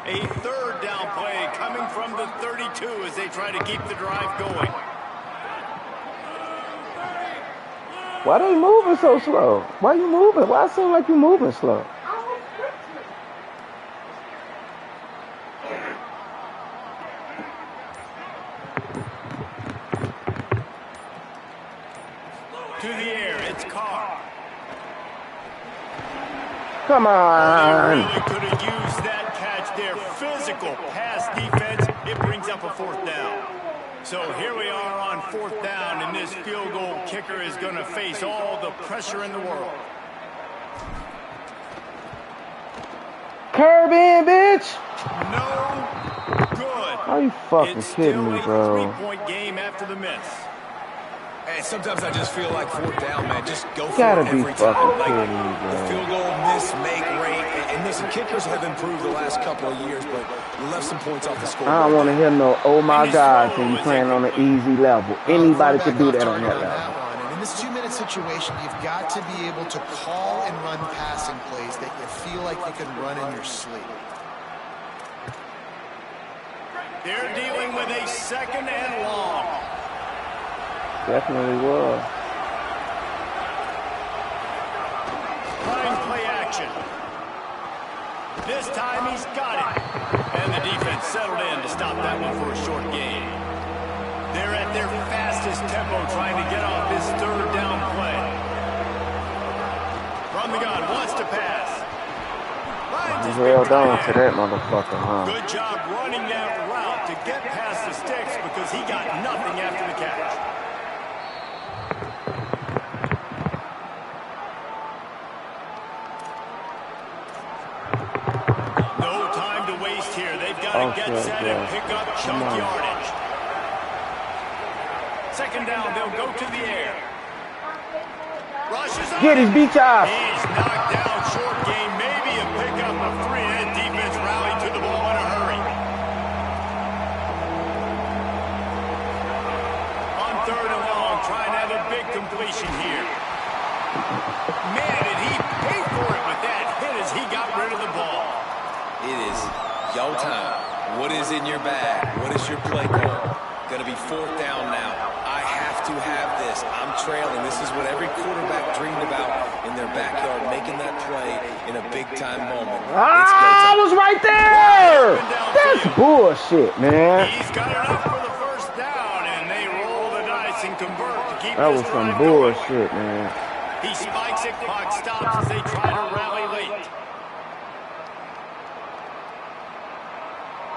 A third down play coming from the 32 as they try to keep the drive going. Why they moving so slow? Why you moving? Why it seem like you moving slow? To the air, it's Carr. Come They on. really could have used that catch there. Physical pass defense. It brings up a 4th down. So here we are on 4th down, and this field goal kicker is going to face all the pressure in the world. Curb in, bitch. No good. Are you fucking It's kidding still me, a bro? 3-point game after the miss. Hey, sometimes I just feel like 4th down, man. Just go for Gotta it be every fucking time. Like kidding me, the bro. field goal miss, make rate. And listen, kickers have improved the last couple of years, but you left some points off the scoreboard. I don't want to hear no, oh my God, and you playing on an easy level. Anybody could do that on that level. And in this 2-minute situation, you've got to be able to call and run passing plays that you feel like you can run in your sleep. They're dealing with a 2nd and long. Definitely was. This time he's got it. And the defense settled in to stop that one for a short gain. They're at their fastest tempo trying to get off this third down play. From the gun, wants to pass. Held on to that motherfucker, huh? Good job running that route to get past the sticks because he got nothing after the catch. No time to waste here. They've got to get set and pick up chunk yardage. Second down, they'll go to the air. Rushes on. Get his beach off. He's knocked down, short game, maybe a pickup of 3. And defense rallied to the ball in a hurry. On third and long, trying to have a big completion here. Man, did he pay for it with that hit as he got rid of the ball. It is yo time. What is in your bag? What is your play call? Going to be fourth down now. I have to have this. I'm trailing. This is what every quarterback dreamed about in their backyard, making that play in a big-time moment. I was right there! That's bullshit, man. He's got enough for the first down, and they roll the dice and convert to keep That this was some drive bullshit, going. man. He spikes it, clock stops as they try to rally late.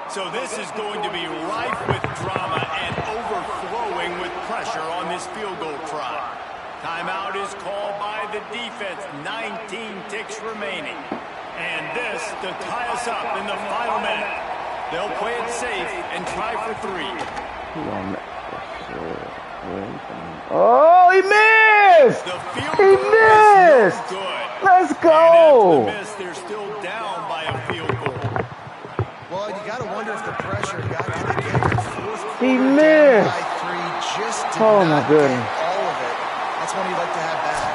So this is going to be rife with drama and overflowing with pressure on this field goal try. Timeout is called by the defense. 19 ticks remaining. And this to tie us up in the final minute. They'll play it safe and try for 3. Oh, he missed! The field He goal missed! is no good. Let's And go! after the miss, they're still down by a field goal. Well, you got to wonder if the pressure got to the kicker. He Down missed. by 3, just did Oh, my not goodness. get all of it. That's one you'd like to have back.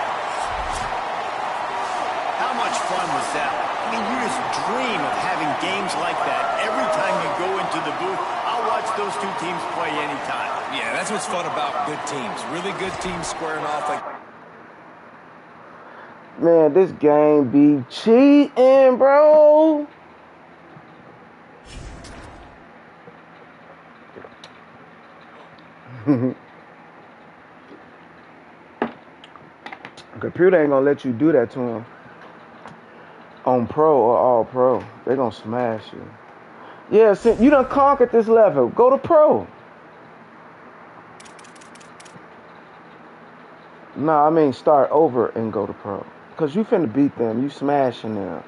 How much fun was that? I mean, you just dream of having games like that every time you go into the booth. I'll watch those two teams play anytime. Yeah, that's what's fun about good teams. Really good teams squaring off like... Man, this game be cheating, bro. Computer ain't gonna let you do that to him on pro or all pro. They gonna smash you. Yeah, since you done conquered this level, go to pro. Nah, I mean start over and go to pro. Cause you finna beat them. You smashing them.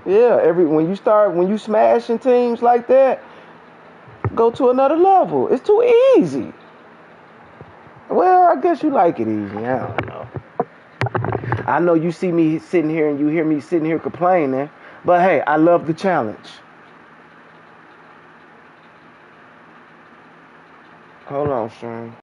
Yeah, when you smashing teams like that, go to another level. It's too easy. Well, I guess you like it easy. I don't know. I know you see me sitting here and you hear me sitting here complaining, but hey, I love the challenge. Hold on, Shane.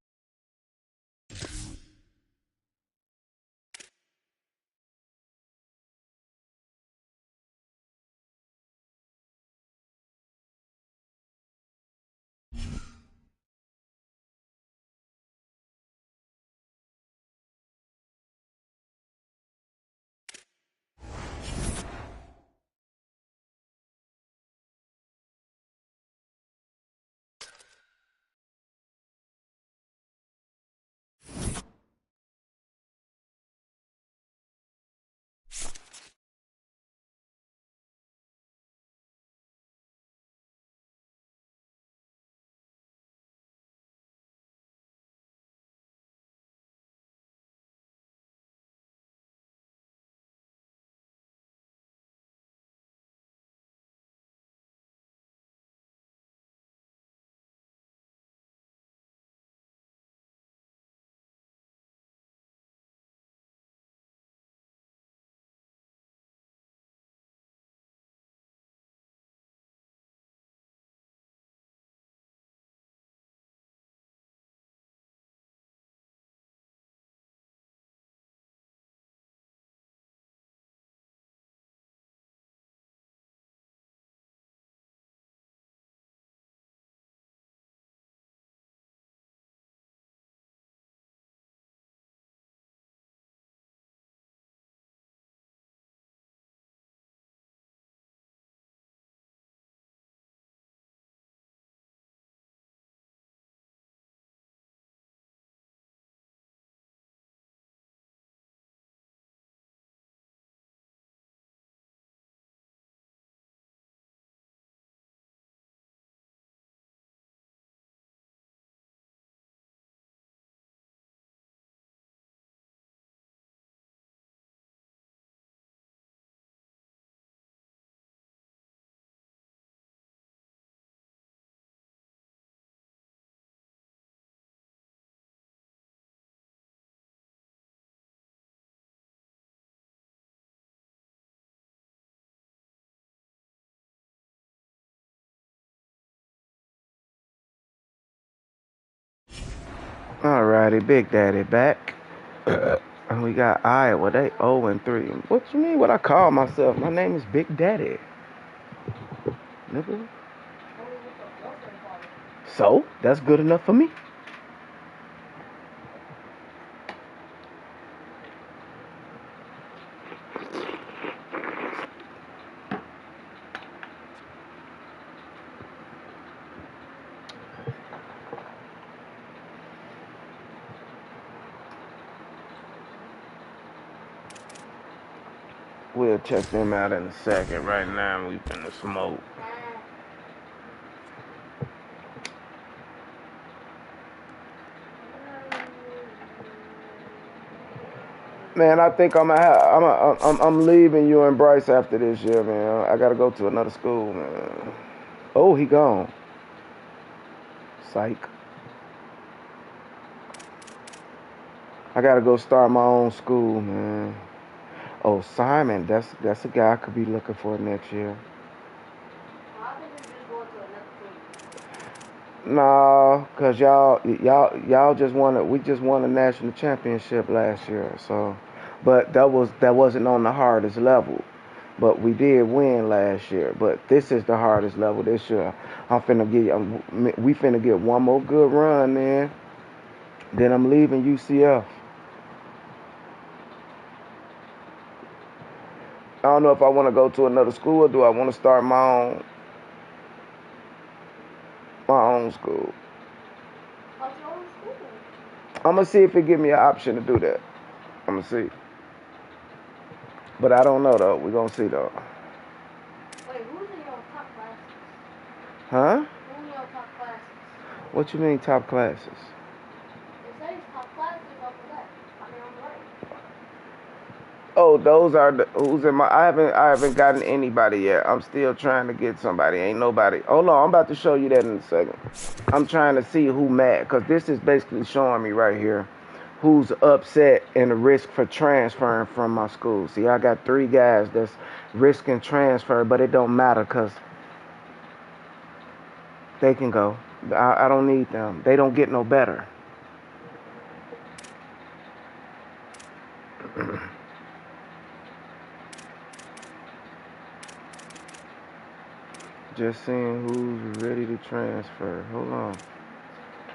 Friday, Big Daddy back. And we got Iowa. They 0-3. What you mean? What I call myself? My name is Big Daddy. Nigga. So that's good enough for me. We'll check them out in a second. Right now, we finna smoke. Man, I think I'm leaving you and Bryce after this year, man. I gotta go to another school, man. Oh, he gone. Psych. I gotta go start my own school, man. Oh, Simon, that's a guy I could be looking for next year. No, cause y'all just we just won a national championship last year. So, but that wasn't on the hardest level. But we did win last year. But this is the hardest level this year. We finna get one more good run, man. Then I'm leaving UCF. I don't know if I want to go to another school or do I want to start my own school. I'm gonna see if it give me an option to do that. I'm gonna see. But I don't know though. We're gonna see though. Wait, who's in your top classes? Huh? Who's in your top classes? What you mean top classes? It says top classes on the left. I mean on the right. Oh, those are who's in my. I haven't gotten anybody yet. I'm still trying to get somebody. Ain't nobody. Hold on, I'm about to show you that in a second. I'm trying to see who mad, cause this is basically showing me right here who's upset and the risk for transferring from my school. See, I got 3 guys that's risking transfer, but it don't matter, cause they can go. I don't need them. They don't get no better. Just seeing who's ready to transfer. Hold on.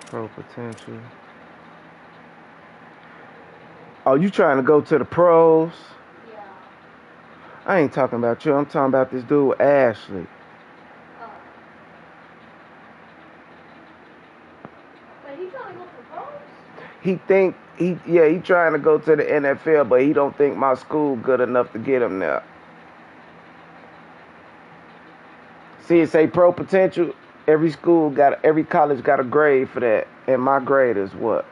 Pro potential. Oh, you trying to go to the pros? Yeah. I ain't talking about you. I'm talking about this dude, Ashley. Wait, he trying to go for pros? He trying to go to the NFL, but he don't think my school good enough to get him there. See, it say pro potential. Every college got a grade for that, and my grade is what?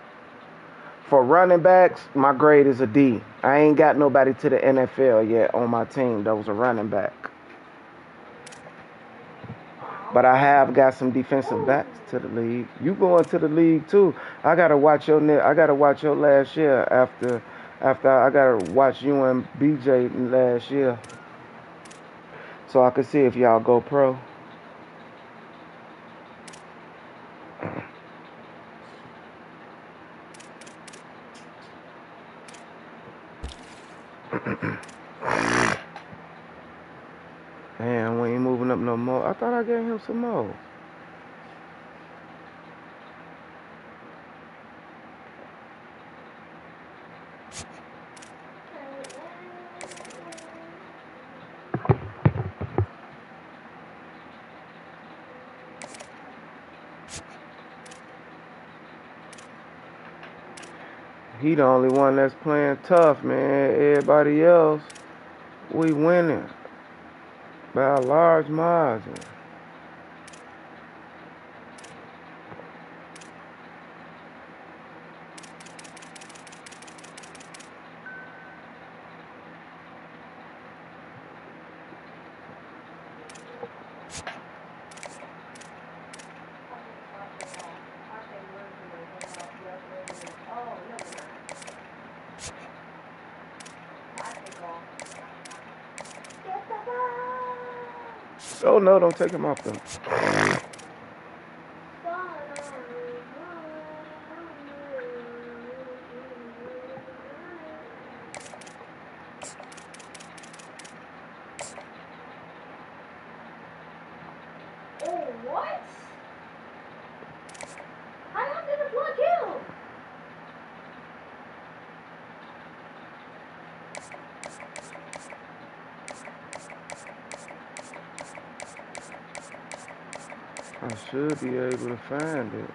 For running backs, my grade is a D. I ain't got nobody to the NFL yet on my team that was a running back. But I have got some defensive backs to the league. You going to the league too? I gotta watch your last year after I gotta watch you and BJ last year, so I can see if y'all go pro. Damn, we ain't moving up no more. I thought I gave him some more. He the only one that's playing tough, man. Everybody else, we winning by a large margin. Oh no, don't take him off them. I should be able to find it.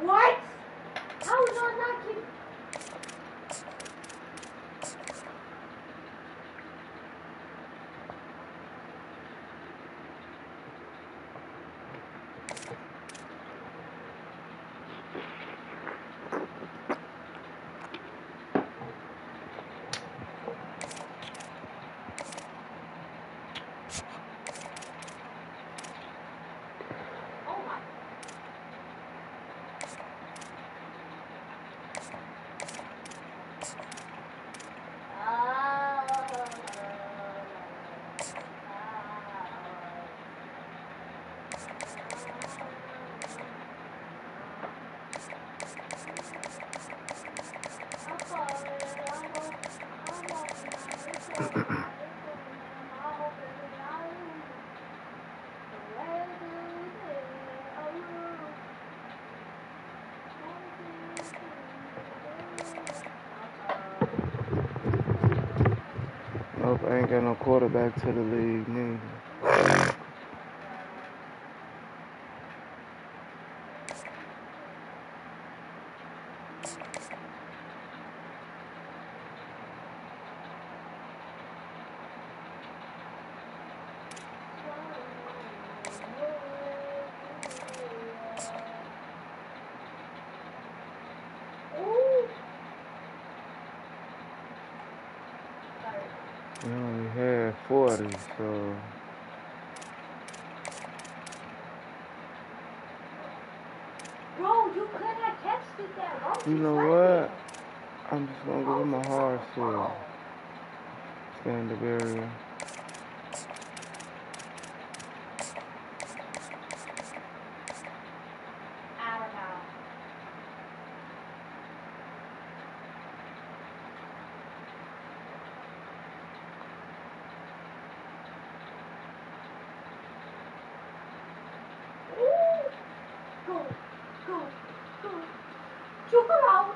What? How is that not keep? Oh my. Nope, I ain't got no quarterback to the league neither. We only had 40, so Bro, you could have catched it there. Why would you know try what? I'm just gonna give him a hard sword. Stand the barrier. I don't know. Go, go, go. You come out.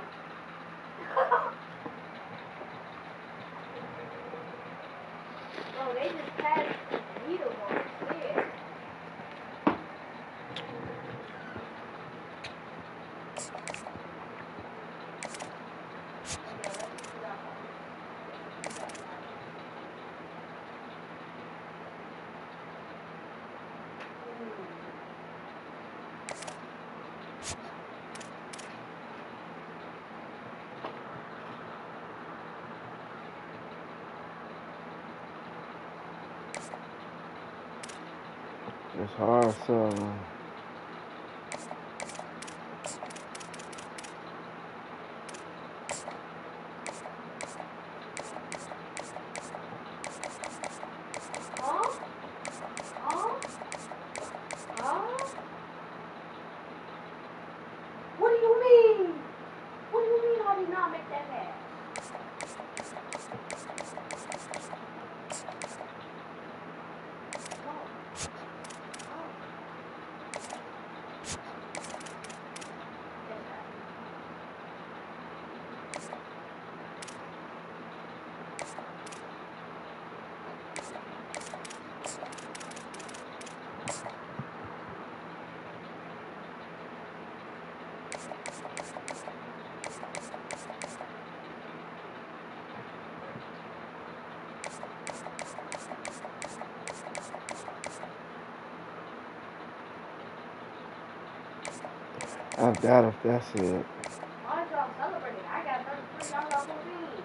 Bro, they just passed the needle on there. It's hard selling. Huh? Huh? Huh? What do you mean? What do you mean I did not make that pass? No. Oh. Yes, sir. I doubt if that's it. Why is y'all celebrating? I got 33 yards off the field.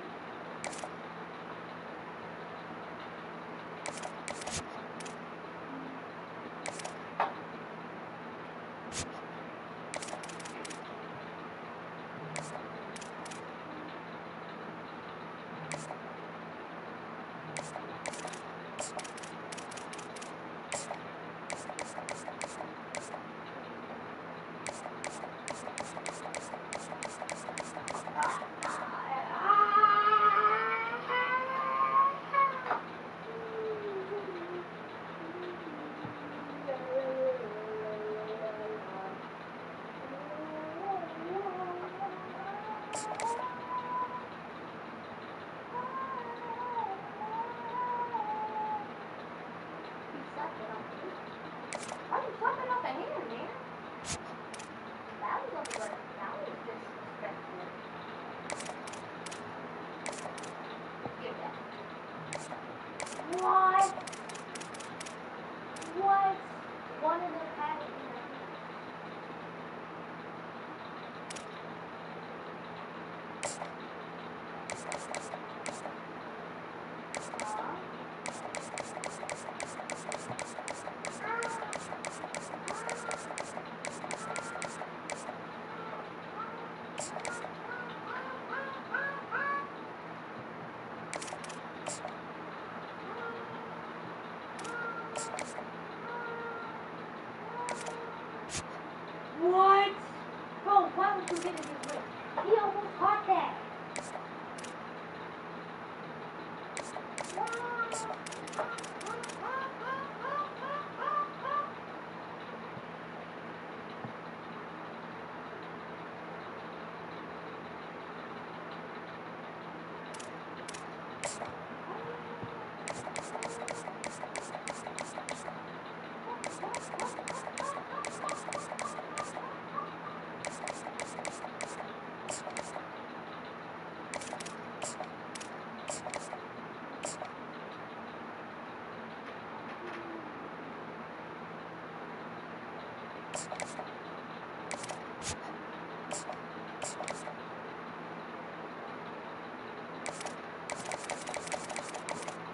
He almost caught that.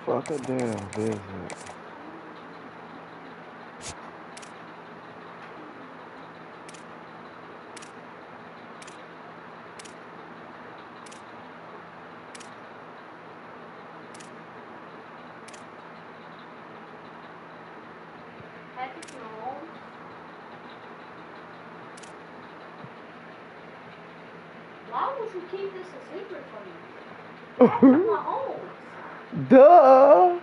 Fuck a damn visit. Why would you keep this a secret from me? Patrick Mahomes. Duh.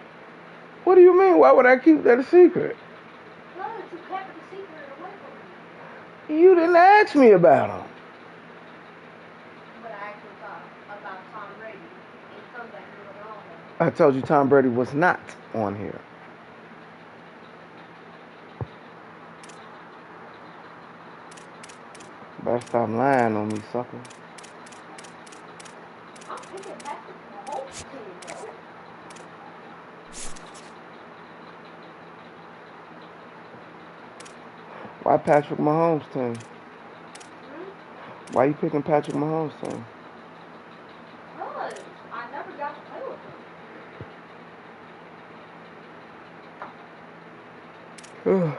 What do you mean? Why would I keep that a secret? No, you kept the secret away from me. You didn't ask me about him. But I actually thought about Tom Brady and something that he was on there. I told you Tom Brady was not on here. Better stop lying on me, sucker. I'm picking Patrick Mahomes team, bro. Why Patrick Mahomes team? Why you picking Patrick Mahomes team? Because I never got to play with him.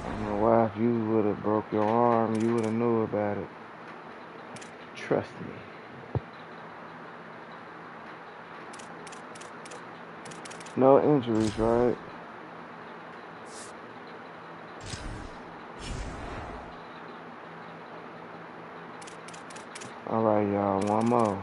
I don't know why. If you would have broke your arm, you would have knew about it. Trust me. No injuries, right? All right, y'all. One more.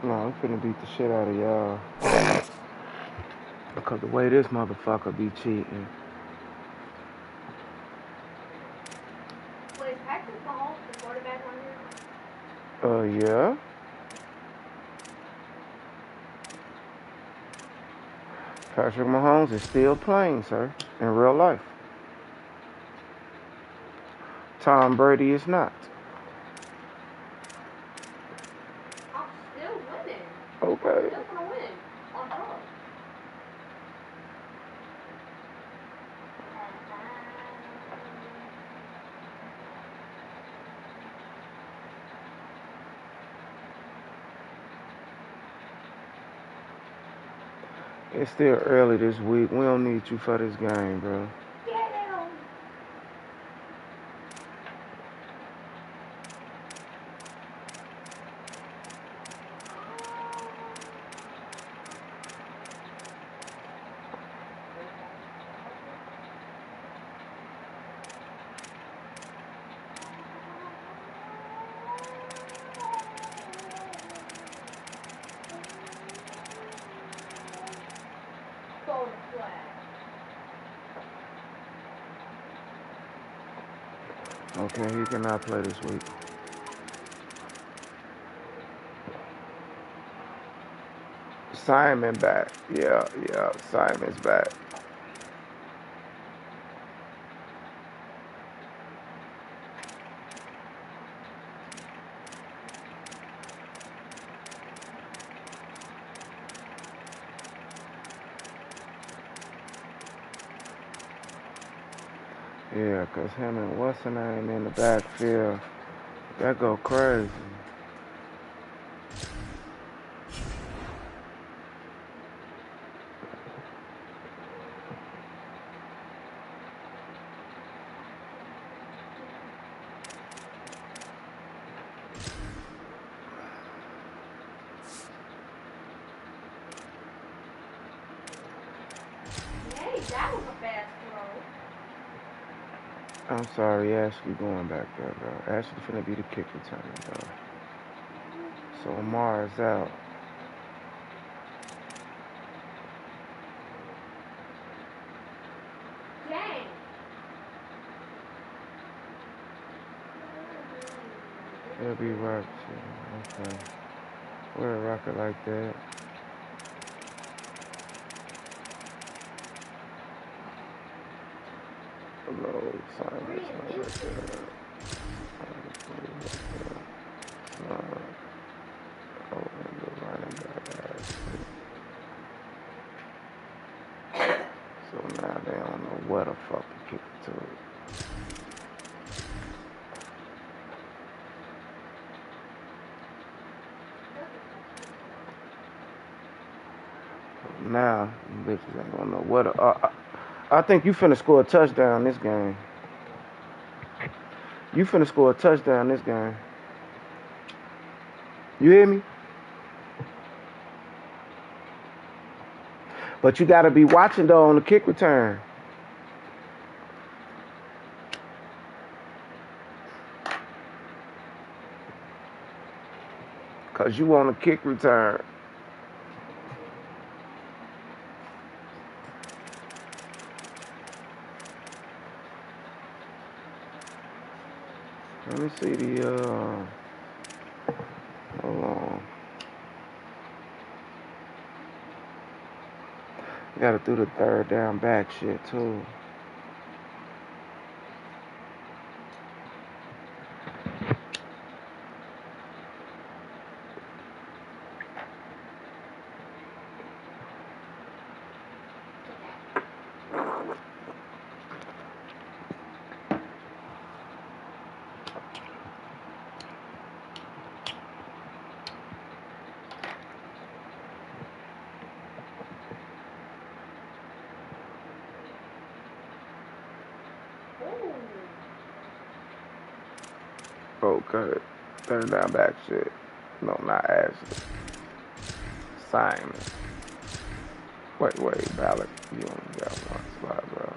No, I'm finna beat the shit out of y'all. Because the way this motherfucker be cheating. Wait, is Patrick Mahomes the quarterback on here? Yeah. Patrick Mahomes is still playing, sir, in real life. Tom Brady is not. I'm still winning. Okay. I'm still gonna win on top. It's still early this week. We don't need you for this game, bro. Get him. Okay, he cannot play this week. Simon back. Yeah, Simon's back. Yeah, because him and what's her name in the backfield, that go crazy. That was a bad throw. I'm sorry, Ashley going back there, bro. Ashley finna be the kick returner, bro. So Amar is out. Dang. It'll be rock. Okay. We're a rocket like that. Hello, silence. So now they don't know what the fuck to kick it to. Now, bitches ain't gonna know what. I think you finna score a touchdown this game. You finna score a touchdown this game. You hear me? But you gotta be watching though on the kick return. Cause you want a kick return. Let me see the hold on. You gotta do the third down back shit too. Okay. Third down back shit. No, not Ashley. Simon. Wait, Ballard. You only got one spot, bro.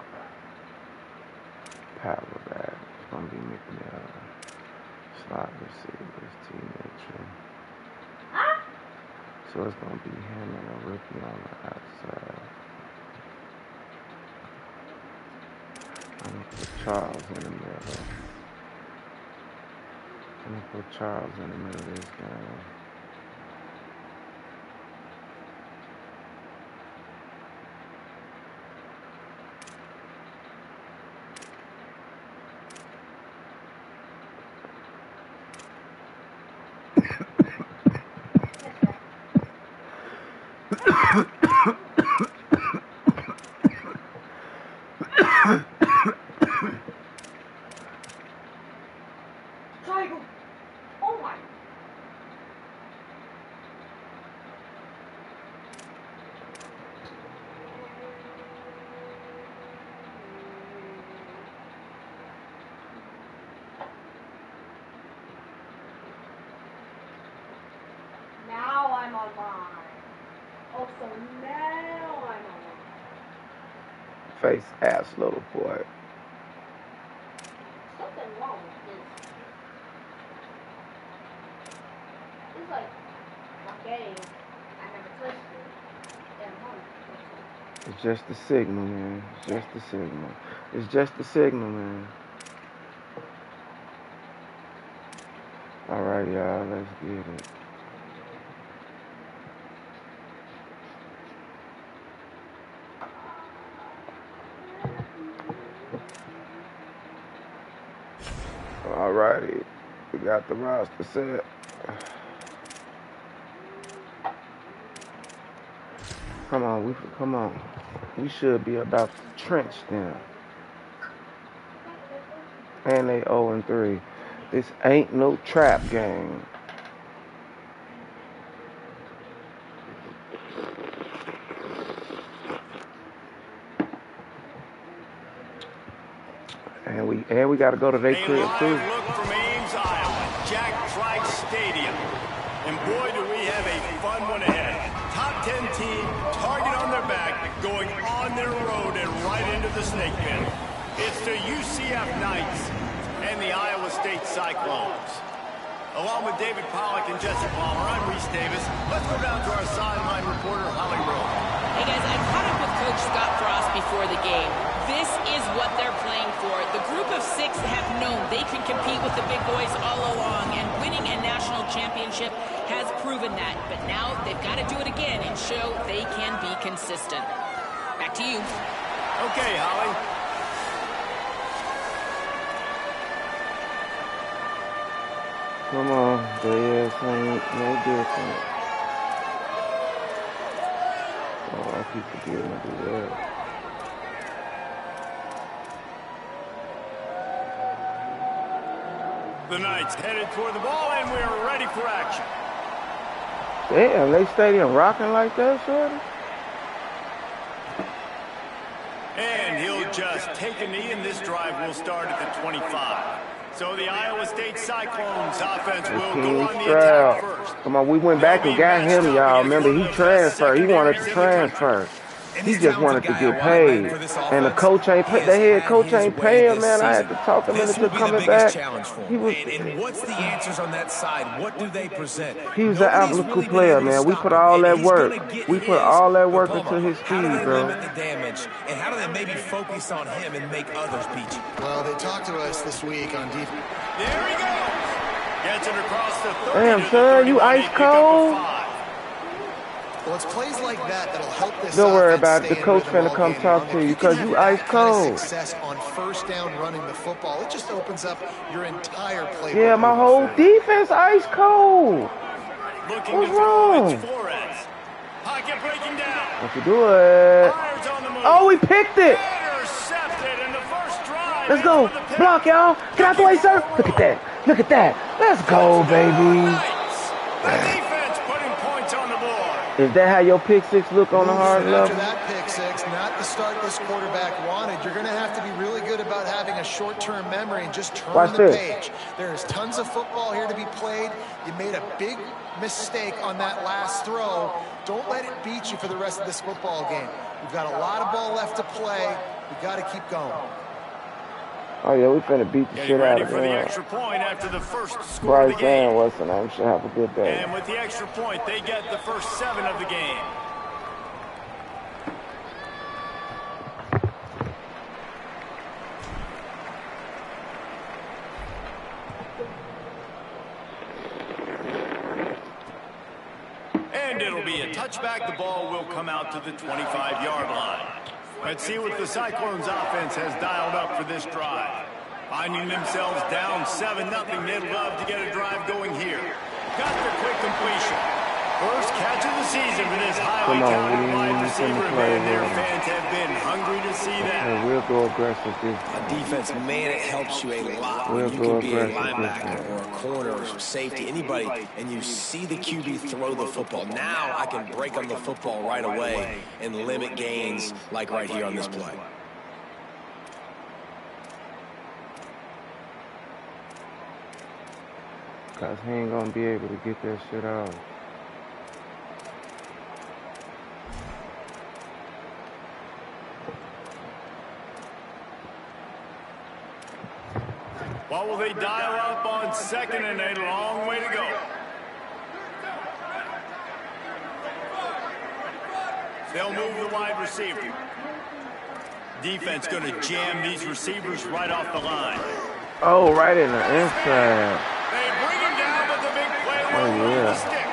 Power back. It's gonna be McNeil. Slot receivers, teammate. So it's gonna be him and a rookie on the outside. I'm gonna put Charles in the middle. I'm gonna put Charles in the middle of this game. Tiger. Oh my. Now I'm online. Oh, so now I'm online. Face ass little boy. Something wrong with this. It's like my game. I never touched it. And It's just the signal, man. It's just the signal. It's just the signal, man. All right, y'all. Let's get it. All righty. We got the roster set. Come on. We should be about to trench them. And they 0-3. This ain't no trap game. And we got to go to their crib too. Look from Ames, Iowa, Jack Trice Stadium. And boy, do we have a fun one ahead. Top 10 team, target on their back, going on their road and right into the snake pit. It's the UCF Knights and the Iowa State Cyclones. Along with David Pollack and Jesse Palmer, I'm Reese Davis. Let's go down to our sideline reporter, Holly Rowe. Hey guys, I caught up with Coach Scott Frost before the game. This is what they're playing for. The group of 6 have known they can compete with the big boys all along, and winning a national championship has proven that. But now they've got to do it again and show they can be consistent. Back to you. Okay, Holly. Come on, there's no different. Oh, I keep forgetting to do that. The Knights headed toward the ball, and we're ready for action. Damn, they stadium rocking like that, shorty? And he'll just take a knee, and this drive will start at the 25. So the Iowa State Cyclones offense will go on the attack first. Come on, we went back and got him, y'all. Remember, he transferred. He wanted to transfer. He just wanted to get paid. And the coach ain't pay. The head coach ain't paying, man. I had to talk him into coming back. He was. And what's the answers on that side? What do they present? He was an absolute player, man. We put all that work. We put all that work into his speed, bro. Limit the damage, and how do they maybe focus on him and make others beat you? Well, they talked to us this week on defense. There he goes. Gets it across the 30. Damn, son, you ice cold. Well, it's plays like that that'll help this. Don't worry about it. The coach finna come talk to you because you ice cold. Success on first down running the football. It just opens up your entire play. Yeah, my whole defense ice cold. What's wrong? Pocket breaking down. What you doing? Oh, we picked it. Let's go. Block, y'all. Get out the way, sir. Look at that. Look at that. Let's go, baby. Is that how your pick 6 look on the hard level? After that pick 6, not the start this quarterback wanted. You're going to have to be really good about having a short-term memory and just turn the page. There's tons of football here to be played. You made a big mistake on that last throw. Don't let it beat you for the rest of this football game. We've got a lot of ball left to play. We've got to keep going. Oh, yeah, we finna beat the shit out of him. Extra point after the first score of the game. Bryce Weston, I should have a good day. And with the extra point, they get the first 7 of the game. And it'll be a touchback. The ball will come out to the 25-yard line. Let's see what the Cyclones offense has dialed up for this drive. Finding themselves down 7-0, they'd love to get a drive going here. Got the quick completion. First catch of the season for this highly talented wide receiver, and their fans have been hungry to see that. Yeah, we'll go aggressive this time. Defense, man, it helps you a lot when you can be a linebacker or a corner or safety, anybody, and you see the QB throw the football. Now I can break on the football right away and limit gains like right here on this play. Because he ain't going to be able to get that shit out. What will they dial up on second and a long way to go? They'll move the wide receiver. Defense going to jam these receivers right off the line. Oh, right in the inside. They bring him down, but the big play will run the sticks.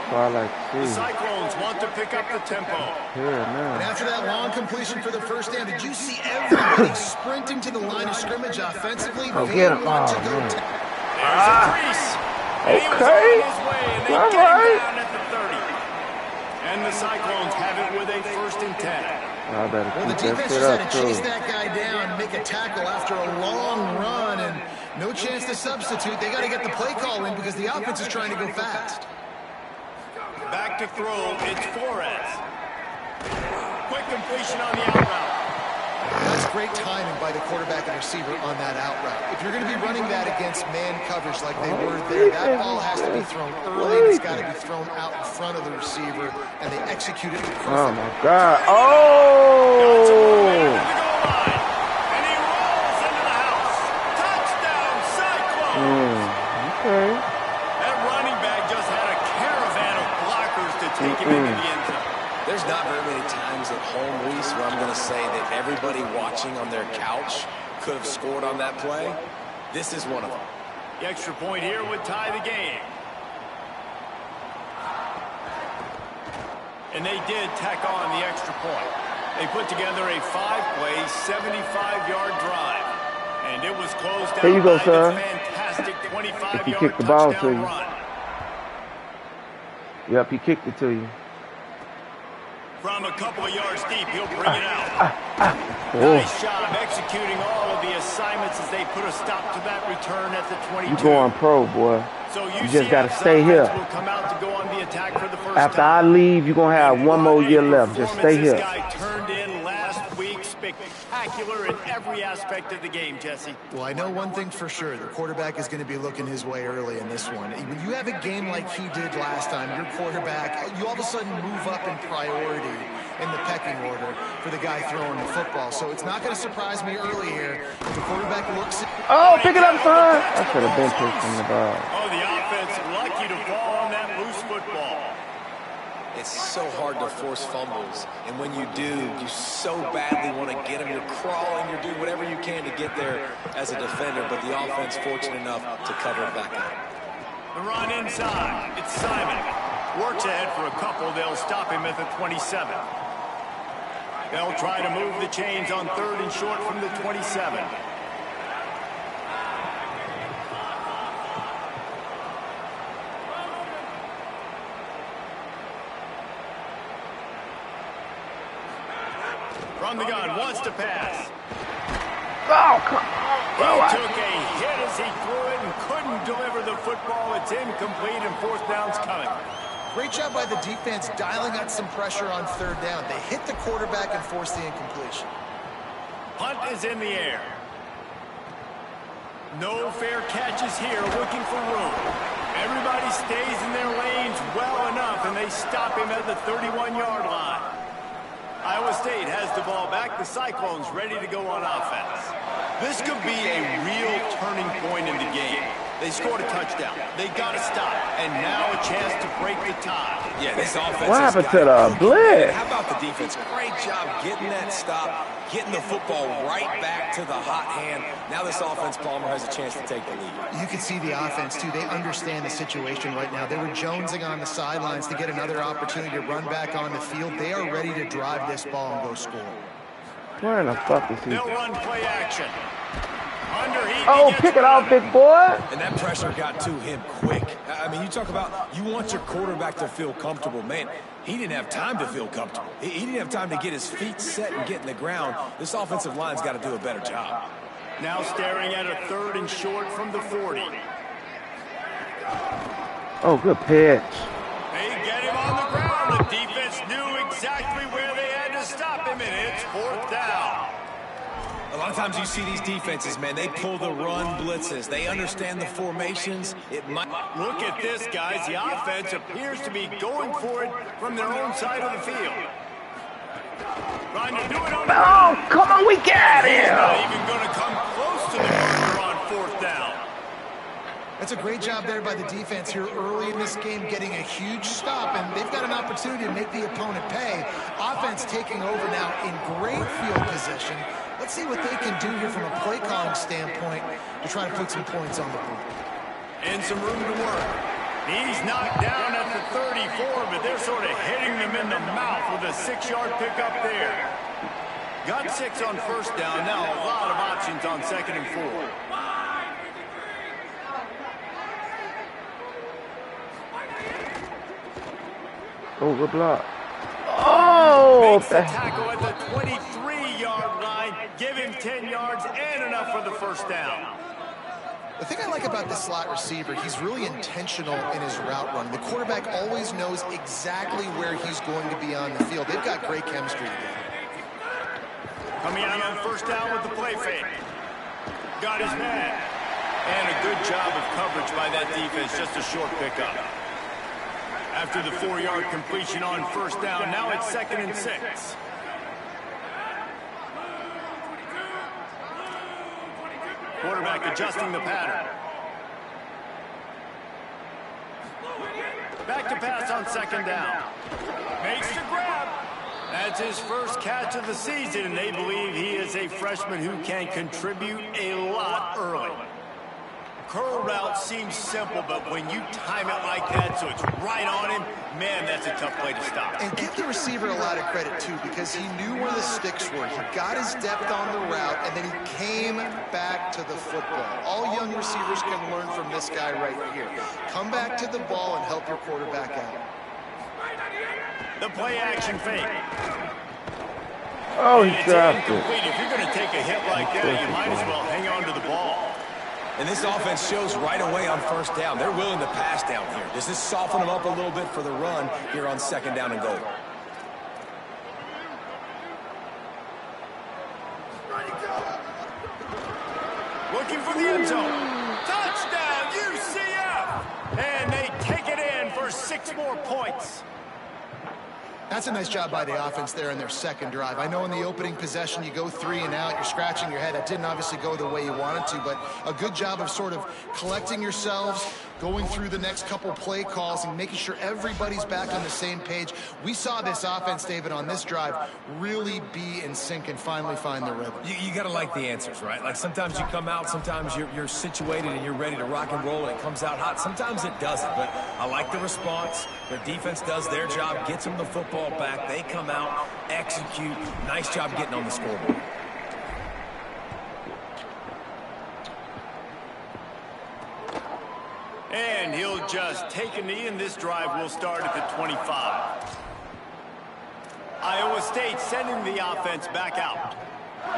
I like to see. The Cyclones want to pick up the tempo. And after that long completion for the first down, did you see everybody sprinting to the line of scrimmage offensively? Oh, get him. There's a crease. And he was on his way, and they get him down at the 30. And the Cyclones have it with a 1st and 10. Well, the defense just had to chase that guy down, make a tackle after a long run, and no chance to substitute. They got to get the play call in because the offense is trying to go fast. Back to throw, it's Flores. Quick completion on the out route. That's great timing by the quarterback and receiver on that out route. If you're going to be running that against man coverage like they were there, that ball has to be thrown early, and it's got to be thrown out in front of the receiver, and they execute it perfectly. Oh, my God. Oh! Reese, where I'm going to say that everybody watching on their couch could have scored on that play. This is one of them. The extra point here would tie the game. And they did tack on the extra point. They put together a 5-play, 75-yard drive. And it was closed out Here you go, by sir. the fantastic 25-yard He kicked the ball to touchdown you. run. Yep, he kicked it to you. From a couple of yards deep, he'll bring it out. Nice job executing all of the assignments as they put a stop to that return at the 22. You going pro, boy. So You just got to stay here. Will come out to go on the attack for the first After time. I leave, you're going to have one more year left. Just stay here. This guy turned in last week, spectacular in every aspect of the game, Jesse. Well, I know one thing for sure. The quarterback is going to be looking his way early in this one. When you have a game like he did last time, your quarterback, you all of a sudden move up in priority in the pecking order for the guy throwing the football. So it's not going to surprise me early here. If the quarterback looks at... Oh, pick it up, son. I should have been picking the ball. Oh, the offense lucky to fall on that loose football. It's so hard to force fumbles, and when you do, you so badly want to get them. You're crawling, you're doing whatever you can to get there as a defender, but the offense fortunate enough to cover it back up. The run inside. It's Simon. Works ahead for a couple. They'll stop him at the 27. They'll try to move the chains on 3rd and short from the 27. From the gun, wants to pass. Oh, come on. He took a hit as he threw it and couldn't deliver the football. It's incomplete and 4th down's coming. Great job by the defense dialing out some pressure on 3rd down. They hit the quarterback and forced the incompletion. Punt is in the air. No fair catches here, looking for room. Everybody stays in their lanes well enough, and they stop him at the 31-yard line. Iowa State has the ball back. The Cyclones ready to go on offense. This could be a real turning point in the game. They scored a touchdown. They got to stop. And now a chance to break the tie. Yeah, this offense. What happened to the blitz? How about the defense? Great job getting that stop, getting the football right back to the hot hand. Now this offense, Palmer, has a chance to take the lead. You can see the offense, too. They understand the situation right now. They were jonesing on the sidelines to get another opportunity to run back on the field. They are ready to drive this ball and go score. Where in the fuck is he? They'll run play action. Underheat. Oh, pick it off, big boy. And that pressure got to him quick. I mean, you talk about you want your quarterback to feel comfortable. Man, he didn't have time to feel comfortable. He didn't have time to get his feet set and get in the ground. This offensive line's got to do a better job. Now staring at a 3rd and short from the 40. Oh, good pitch. They get him on the ground. The defense knew exactly where they had to stop him, and it's 4th down. A lot of times you see these defenses, man, they pull the run blitzes. They understand the formations. It might Look at this, guys. The offense appears to be going for it from their own side of the field. Trying to do it on the Oh, come on, we got He's not him. even going to come close to the marker on 4th down. That's a great job there by the defense here early in this game, getting a huge stop, and they've got an opportunity to make the opponent pay. Offense taking over now in great field position. Let's see what they can do here from a play calling standpoint to try to put some points on the board. And some room to work. He's knocked down at the 34, but they're sort of hitting him in the mouth with a 6-yard pickup there. Got 6 on 1st down. Now a lot of options on 2nd and 4. Oh, good block. Oh, Makes the tackle at the 23-yard line. Give him 10 yards and enough for the 1st down. The thing I like about this slot receiver, he's really intentional in his route run. The quarterback always knows exactly where he's going to be on the field. They've got great chemistry together. Coming out on 1st down with the play fake. Got his man. And a good job of coverage by that defense. Just a short pickup. After the 4-yard completion on 1st down, now it's 2nd and 6. Quarterback adjusting the pattern. Back to pass on 2nd down. Makes the grab. That's his first catch of the season, and they believe he is a freshman who can contribute a lot early. Curl route seems simple, but when you time it like that so it's right on him, man, that's a tough play to stop. And give the receiver a lot of credit, too, because he knew where the sticks were. He got his depth on the route, and then he came back to the football. All young receivers can learn from this guy right here. Come back to the ball and help your quarterback out. The play action fake. Oh, he dropped it. If you're going to take a hit like that, you might as well hang on to the ball. And this offense shows right away on first down. They're willing to pass down here. Does this soften them up a little bit for the run here on second down and goal? Looking for the end zone. Touchdown, UCF! And they take it in for 6 more points. That's a nice job by the offense there in their second drive. I know in the opening possession you go 3 and out, you're scratching your head. That didn't obviously go the way you wanted to, but a good job of sort of collecting yourselves, going through the next couple play calls and making sure everybody's back on the same page. We saw this offense, David, on this drive really be in sync and finally find the rhythm. You got to like the answers, right? Like sometimes you come out, sometimes you're situated and you're ready to rock and roll and it comes out hot. Sometimes it doesn't, but I like the response. Their defense does their job, gets them the football back. They come out, execute. Nice job getting on the scoreboard. And he'll just take a knee, and this drive will start at the 25. Iowa State sending the offense back out.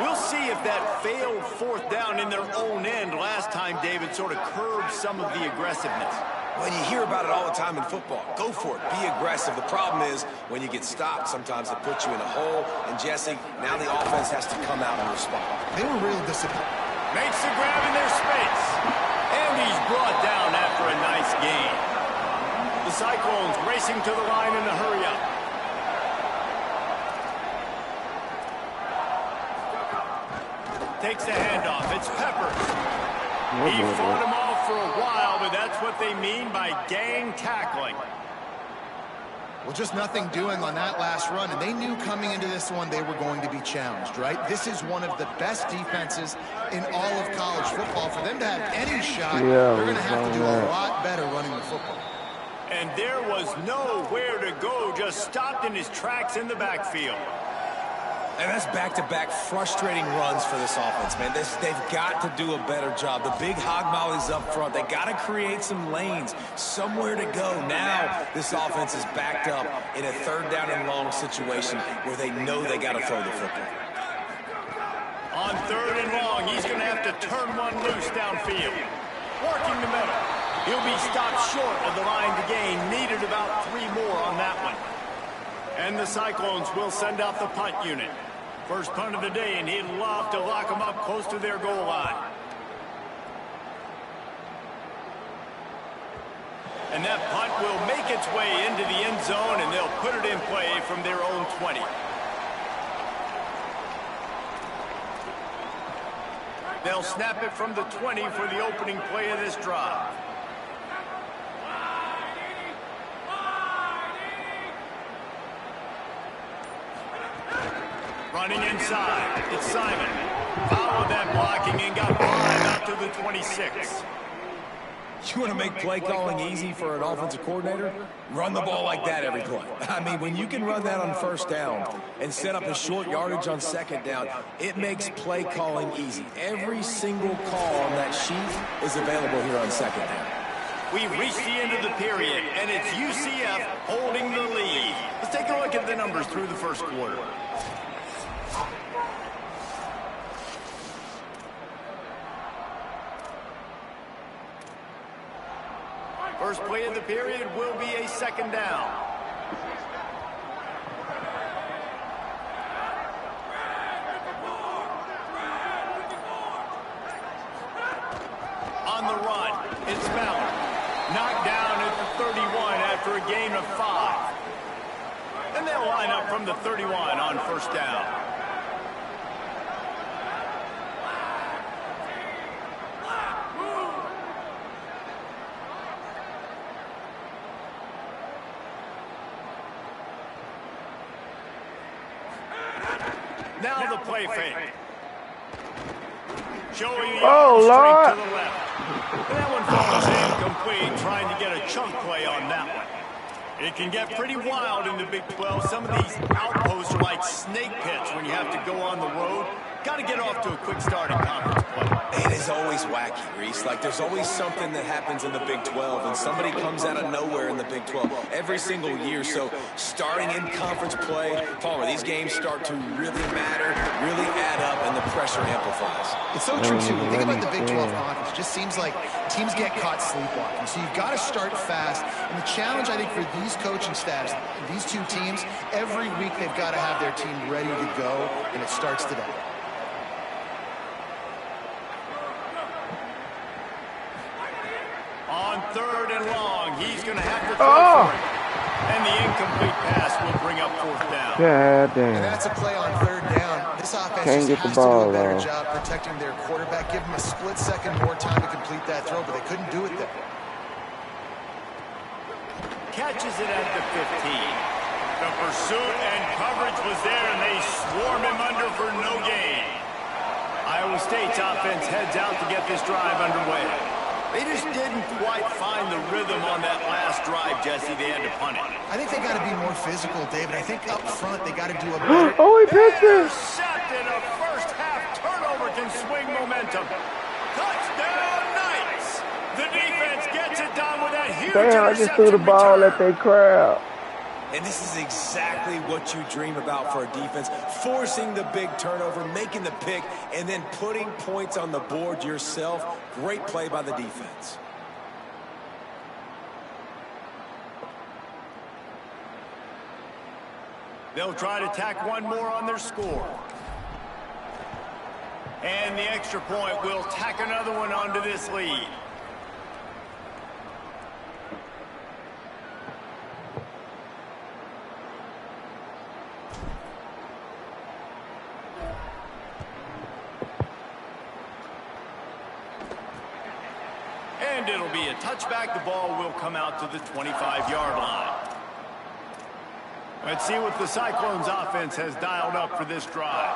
We'll see if that failed 4th down in their own end last time, David, sort of curbed some of the aggressiveness. When you hear about it all the time in football, go for it. Be aggressive. The problem is when you get stopped, sometimes it puts you in a hole. And, Jesse, now the offense has to come out and respond. They were real disciplined. Makes the grab in their space. And he's brought down after a nice gain. The Cyclones racing to the line in a hurry-up. Takes the handoff. It's Peppers. He fought him off for a while, but that's what they mean by gang tackling. Well, just nothing doing on that last run, and they knew coming into this one they were going to be challenged, right? This is one of the best defenses in all of college football. For them to have any shot, they're going to have to do a lot better running the football. And there was nowhere to go, just stopped in his tracks in the backfield. And that's back-to-back frustrating runs for this offense, man. They've got to do a better job. The big hog mollies up front. They got to create some lanes, somewhere to go. Now this offense is backed up in a 3rd down and long situation where they know they got to throw the football. On 3rd and long, he's going to have to turn one loose downfield. Working the middle. He'll be stopped short of the line to gain. Needed about 3 more on that one. And the Cyclones will send out the punt unit. First punt of the day, and he'd love to lock them up close to their goal line. And that punt will make its way into the end zone, and they'll put it in play from their own 20. They'll snap it from the 20 for the opening play of this drive. Running inside, it's Simon. Followed that blocking and got behind out to the 26. You want to make play calling easy for an offensive coordinator? Run the ball like that every play. I mean, when you can run that on 1st down and set up a short yardage on 2nd down, it makes play calling easy. Every single call on that sheet is available here on 2nd down. We've reached the end of the period, and it's UCF holding the lead. Let's take a look at the numbers through the 1st quarter. First play of the period will be a 2nd down. On the run, it's Mallard. Knocked down at the 31 after a gain of 5. And they'll line up from the 31 on 1st down. Now the play fake. Showing the Oh, straight Lord. to the left. That one falls incomplete, trying to get a chunk play on that one. It can get pretty wild in the Big 12. Some of these outposts are like snake pits when you have to go on the road. Got to get off to a quick start in conference play. It is always wacky, Reese. Like, there's always something that happens in the Big 12, and somebody comes out of nowhere in the Big 12 every single year. So, starting in conference play, Palmer, these games start to really matter, really add up, and the pressure amplifies. It's so true, too. Think about the Big 12 conference. It just seems like teams get caught sleepwalking. So you've got to start fast. And the challenge, I think, for these coaching staffs, these two teams, every week they've got to have their team ready to go, and it starts today. On 3rd and long, he's going to have to throw for it. And the incomplete pass will bring up 4th down. God damn. And that's a play on 3rd down. This offense Can't just get the has to do ball a better out. job protecting their quarterback. Give him a split second more time to complete that throw, but they couldn't do it there. Catches it at the 15. The pursuit and coverage was there, and they swarm him under for no gain. Iowa State's offense heads out to get this drive underway. They just didn't quite find the rhythm on that last drive, Jesse. They had to punt it. I think they got to be more physical, David. I think up front they got to do a better. Oh, he pitched it. Intercepted. A first-half turnover can swing momentum. Touchdown, Knights. The defense gets it done with that huge Damn, I just threw the ball return. at that crowd. And this is exactly what you dream about for a defense, forcing the big turnover, making the pick, and then putting points on the board yourself. Great play by the defense. They'll try to tack one more on their score. And the extra point will tack another one onto this lead. And it'll be a touchback. The ball will come out to the 25-yard line. Let's see what the Cyclones offense has dialed up for this drive.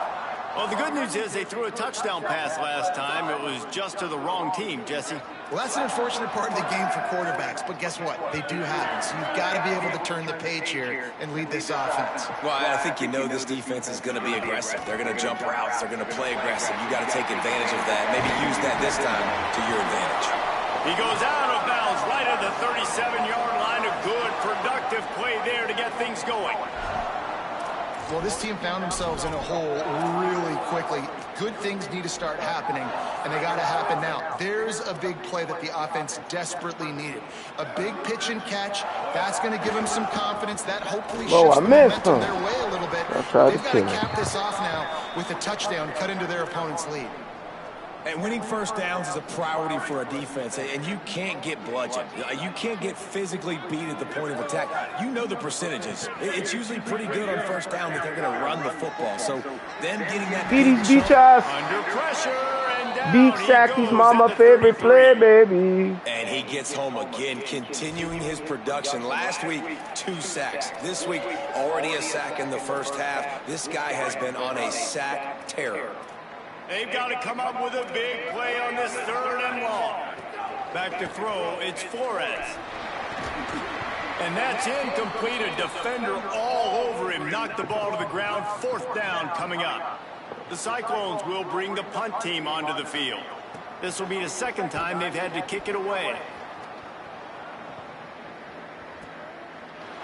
Well, the good news is they threw a touchdown pass last time. It was just to the wrong team, Jesse. Well, that's an unfortunate part of the game for quarterbacks, but guess what? They do happen. So you've got to be able to turn the page here and lead this offense. Well, I think you know this defense is going to be aggressive. They're going to jump routes. They're going to play aggressive. You got to take advantage of that. Maybe use that this time to your advantage. He goes out of bounds right at the 37-yard line. A good, productive play there to get things going. Well, this team found themselves in a hole really quickly. Good things need to start happening, and they got to happen now. There's a big play that the offense desperately needed. A big pitch and catch. That's going to give them some confidence. That hopefully shifts the momentum their way a little bit. They've got to cap this off now with a touchdown cut into their opponent's lead. And winning first downs is a priority for a defense, and you can't get bludgeoned. You can't get physically beat at the point of attack. You know the percentages. It's usually pretty good on first down that they're going to run the football. So them getting that Beat us. Under pressure and down. Beat Sacky's mama favorite play, baby. And he gets home again, continuing his production. Last week, 2 sacks. This week, already a sack in the first half. This guy has been on a sack terror. They've got to come up with a big play on this 3rd and long. Back to throw, it's Flores. And that's incomplete. A defender all over him. Knocked the ball to the ground. 4th down coming up. The Cyclones will bring the punt team onto the field. This will be the 2nd time they've had to kick it away.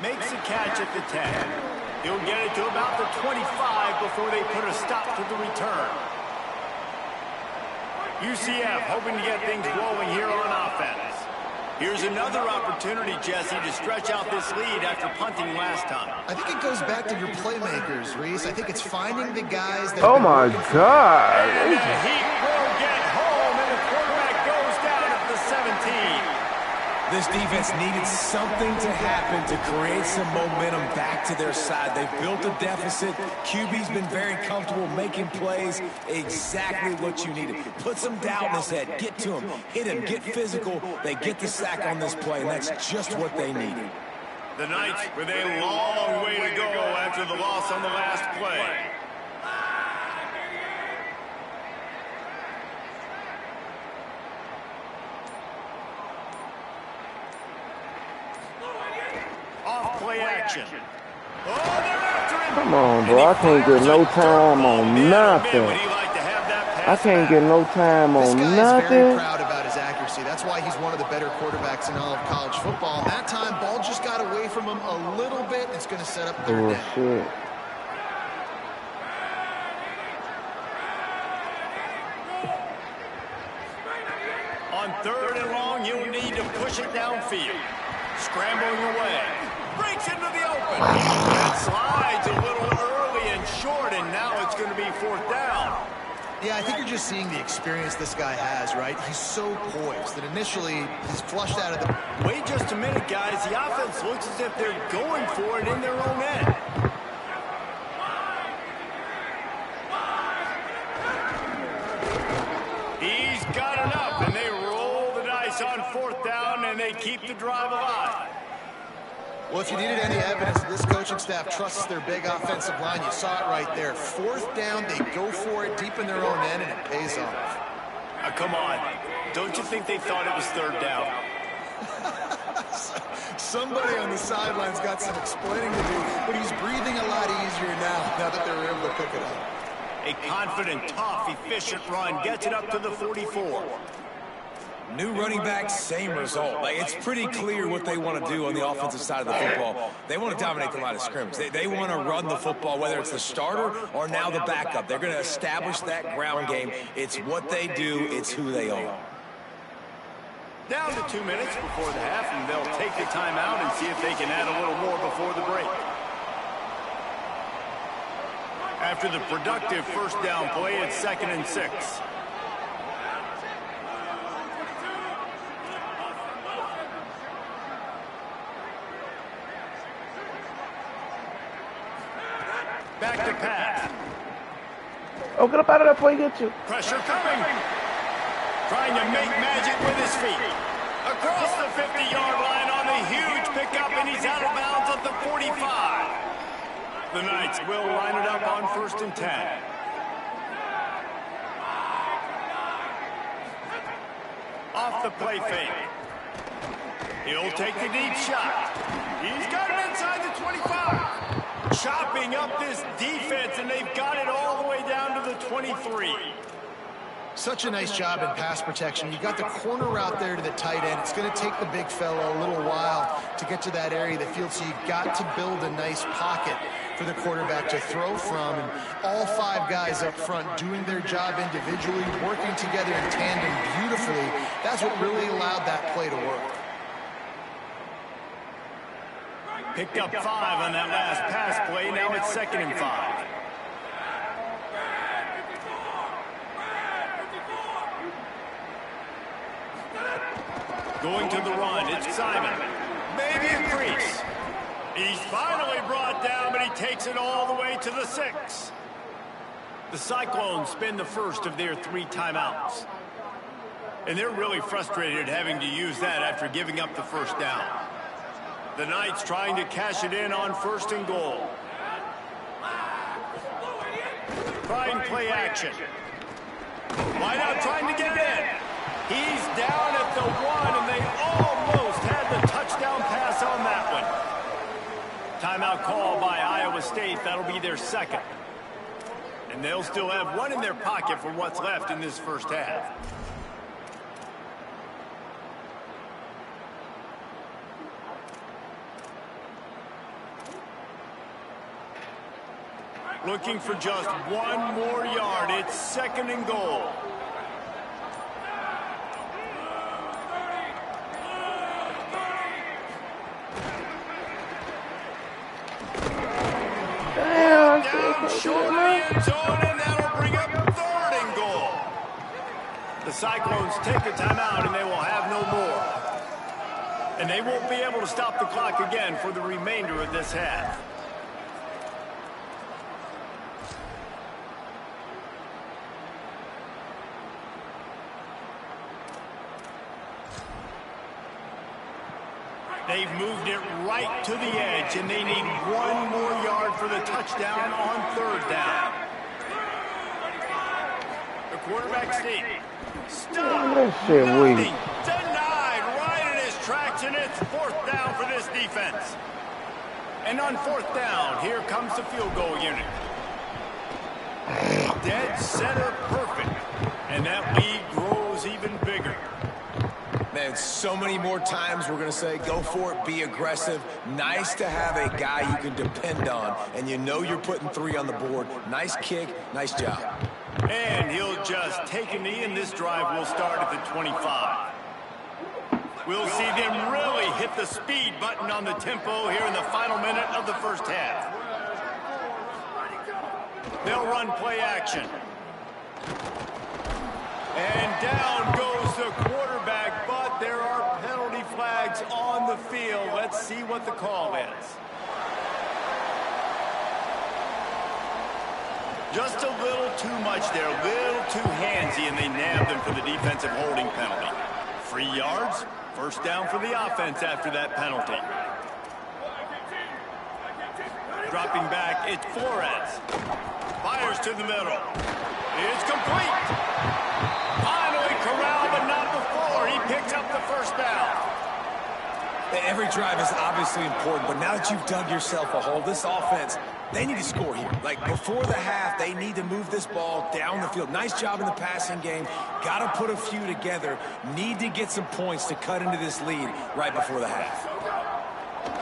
Makes a catch at the 10. He'll get it to about the 25 before they put a stop to the return. UCF hoping to get things rolling here on offense. Here's another opportunity, Jesse, to stretch out this lead after punting last time. I think it goes back to your playmakers, Reese. I think it's finding the guys that... Oh, my God. And the Heat will get home, and the quarterback goes down at the 17. This defense needed something to happen to create some momentum back to their side. They've built a deficit. QB's been very comfortable making plays. Exactly what you needed. Put some doubt in his head. Get to him. Hit him. Get physical. They get the sack on this play, and that's just what they needed. The Knights with a long way to go after the loss on the last play. play action. Oh, they're after him. Come on, bro. I can't get no time on nothing. I can't get no time on nothing. This guy nothing. is very proud about his accuracy. That's why he's one of the better quarterbacks in all of college football. And that time, ball just got away from him a little bit. It's going to set up third down. Shit. On 3rd and long, you'll need to push it downfield. Scrambling away. Breaks into the open. That slides a little early and short, and now it's going to be 4th down. Yeah, I think you're just seeing the experience this guy has, right? He's so poised that initially he's flushed out of the... Wait just a minute, guys. The offense looks as if they're going for it in their own end. He's got enough, and they roll the dice on 4th down, and they keep the drive alive. Well, if you needed any evidence that this coaching staff trusts their big offensive line, you saw it right there. 4th down, they go for it deep in their own end, and it pays off. Come on. Don't you think they thought it was 3rd down? Somebody on the sidelines got some explaining to do, but he's breathing a lot easier now that they were able to pick it up. A confident, tough, efficient run gets it up to the 44. New running back, same result. Like, it's pretty clear what they want to do on the offensive side of the football. They want to dominate the line of scrimmage. They want to run the football, whether it's the starter or now the backup. They're going to establish that ground game. It's what they do. It's who they are. Down to 2 minutes before the half, and they'll take the timeout and see if they can add a little more before the break. After the productive 1st down play, it's 2nd and 6. Back to pass. Oh, get up out of there before he gets you. Pressure coming. Trying to make magic with his feet. Across the 50-yard line on a huge pickup, and he's out of bounds at the 45. The Knights will line it up on 1st and 10. Off the play fake. He'll take the deep shot. He's got it inside the 25. Chopping up this defense, and they've got it all the way down to the 23. Such a nice job in pass protection. You got the corner route there to the tight end. It's going to take the big fella a little while to get to that area of the field, so you've got to build a nice pocket for the quarterback to throw from. And all 5 guys up front doing their job individually, working together in tandem beautifully. That's what really allowed that play to work. Picked up 5 on that last pass play. Now it's 2nd and 5. Going to the run, it's Simon. Maybe a crease. He's finally brought down, but he takes it all the way to the 6. The Cyclones spend the first of their 3 timeouts. And they're really frustrated having to use that after giving up the 1st down. The Knights trying to cash it in on 1st and goal. Trying play action. Wide out trying to get it in. He's down at the 1, and they almost had the touchdown pass on that one. Timeout call by Iowa State. That'll be their 2nd. And they'll still have 1 in their pocket for what's left in this 1st half. Looking for just 1 more yard. It's 2nd and goal. Down short of the end zone, and that'll bring up 3rd and goal. The Cyclones take the timeout, and they will have no more. And they won't be able to stop the clock again for the remainder of this half. They've moved it right to the edge, and they need 1 more yard for the touchdown on 3rd down. The quarterback sneak. Nothing. Denied right in his tracks, and it's 4th down for this defense. And on 4th down, here comes the field goal unit. Dead center perfect. And that lead grows even bigger. Man, so many more times we're going to say, go for it, be aggressive. Nice to have a guy you can depend on, and you know you're putting 3 on the board. Nice kick, nice job. And he'll just take a knee, and this drive will start at the 25. We'll see them really hit the speed button on the tempo here in the final minute of the first half. They'll run play action. And down goes the quarterback, but there are penalty flags on the field. Let's see what the call is. Just a little too much there, a little too handsy, and they nabbed him for the defensive holding penalty. 3 yards, 1st down for the offense after that penalty. Dropping back, it's Flores. Fires to the middle. It's complete. Finally corralled, but not before. He picks up the 1st down. Every drive is obviously important, but now that you've dug yourself a hole, this offense, they need to score here. Like, before the half, they need to move this ball down the field. Nice job in the passing game. Got to put a few together. Need to get some points to cut into this lead right before the half.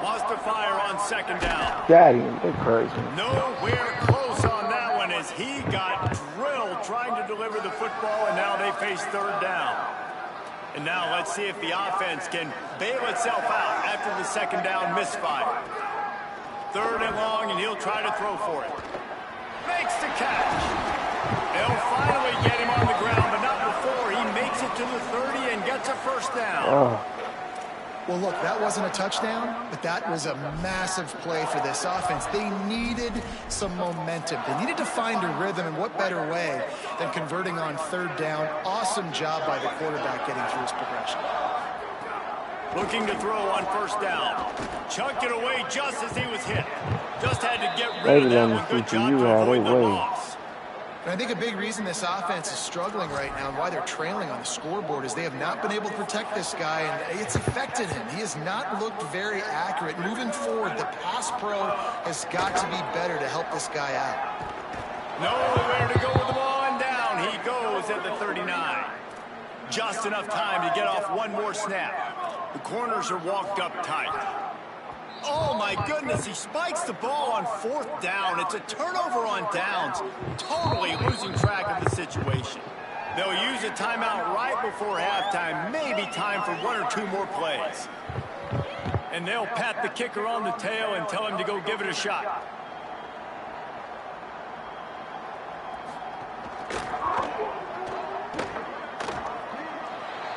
Lost to fire on 2nd down. Got him. They're crazy. Nowhere close on that one as he got drilled trying to deliver the football, and now they face 3rd down. And now let's see if the offense can bail itself out after the 2nd down misfire. 3rd and long, and he'll try to throw for it. Makes the catch. They'll finally get him on the ground, but not before he makes it to the 30 and gets a 1st down. Oh. Well, look, that wasn't a touchdown, but that was a massive play for this offense. They needed some momentum. They needed to find a rhythm, and what better way than converting on 3rd down. Awesome job by the quarterback getting through his progression. Looking to throw on 1st down. Chucked it away just as he was hit. Just had to get rid of that one. Good job to avoid the loss. And I think a big reason this offense is struggling right now and why they're trailing on the scoreboard is they have not been able to protect this guy, and it's affected him. He has not looked very accurate. Moving forward, the pass pro has got to be better to help this guy out. Nowhere to go with the ball, and down he goes at the 39. Just enough time to get off one more snap. The corners are walked up tight. Oh, my goodness, he spikes the ball on 4th down. It's a turnover on downs, totally losing track of the situation. They'll use a timeout right before halftime, maybe time for 1 or 2 more plays. And they'll pat the kicker on the tail and tell him to go give it a shot.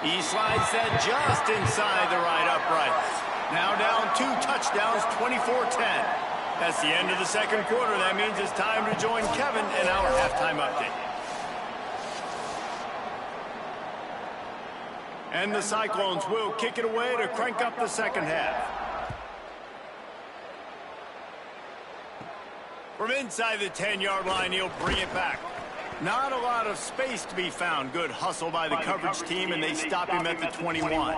He slides that just inside the right upright. Now down 2 touchdowns, 24-10. That's the end of the 2nd quarter. That means it's time to join Kevin in our halftime update. And the Cyclones will kick it away to crank up the 2nd half. From inside the 10-yard line, he'll bring it back. Not a lot of space to be found. Good hustle by the coverage team, and they stop him at the 21.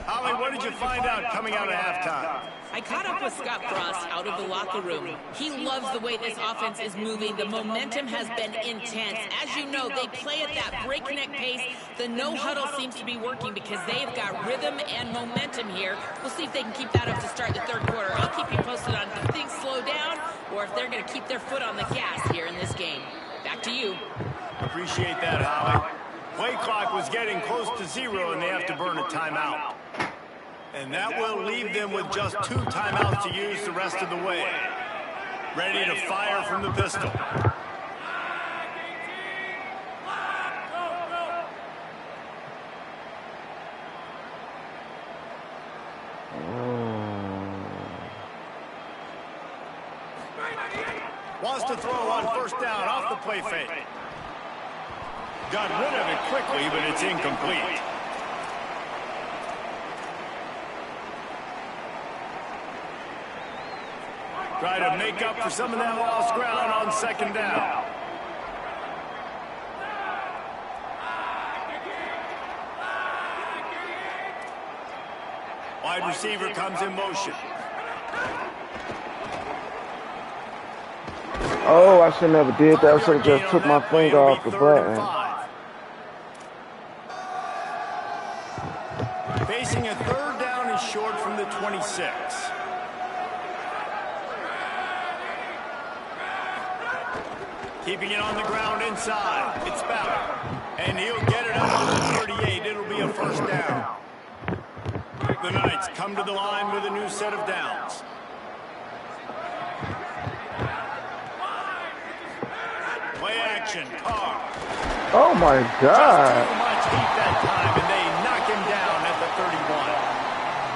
Holly, what did you find out coming out of halftime? I caught up with Scott Frost out of the locker room. He loves the way this offense is moving. The momentum has been intense. As you know, they play at that breakneck pace. The no-huddle seems to be working because they've got rhythm and momentum here. We'll see if they can keep that up to start the 3rd quarter. I'll keep you posted on if things slow down or if they're going to keep their foot on the gas here in this game. Back to you. Appreciate that, Holly. Play clock was getting close to 0, and they have to burn a timeout. And that will leave them with just 2 timeouts to use the rest of the way. Ready to fire from the pistol. Wants to throw on 1st down off the play fake. Got rid of it quickly, but it's incomplete. Try to make up for some of that lost ground on 2nd down. Wide receiver comes in motion. Oh, I should never did that. I should have just took my finger off the button. Facing a third down and short from the 26. Keeping it on the ground inside. It's Ballard. And he'll get it up to the 38. It'll be a first down. The Knights come to the line with a new set of downs. Play action, Carr. Oh my God. Just too much heat that time, and they knock him down at the 31.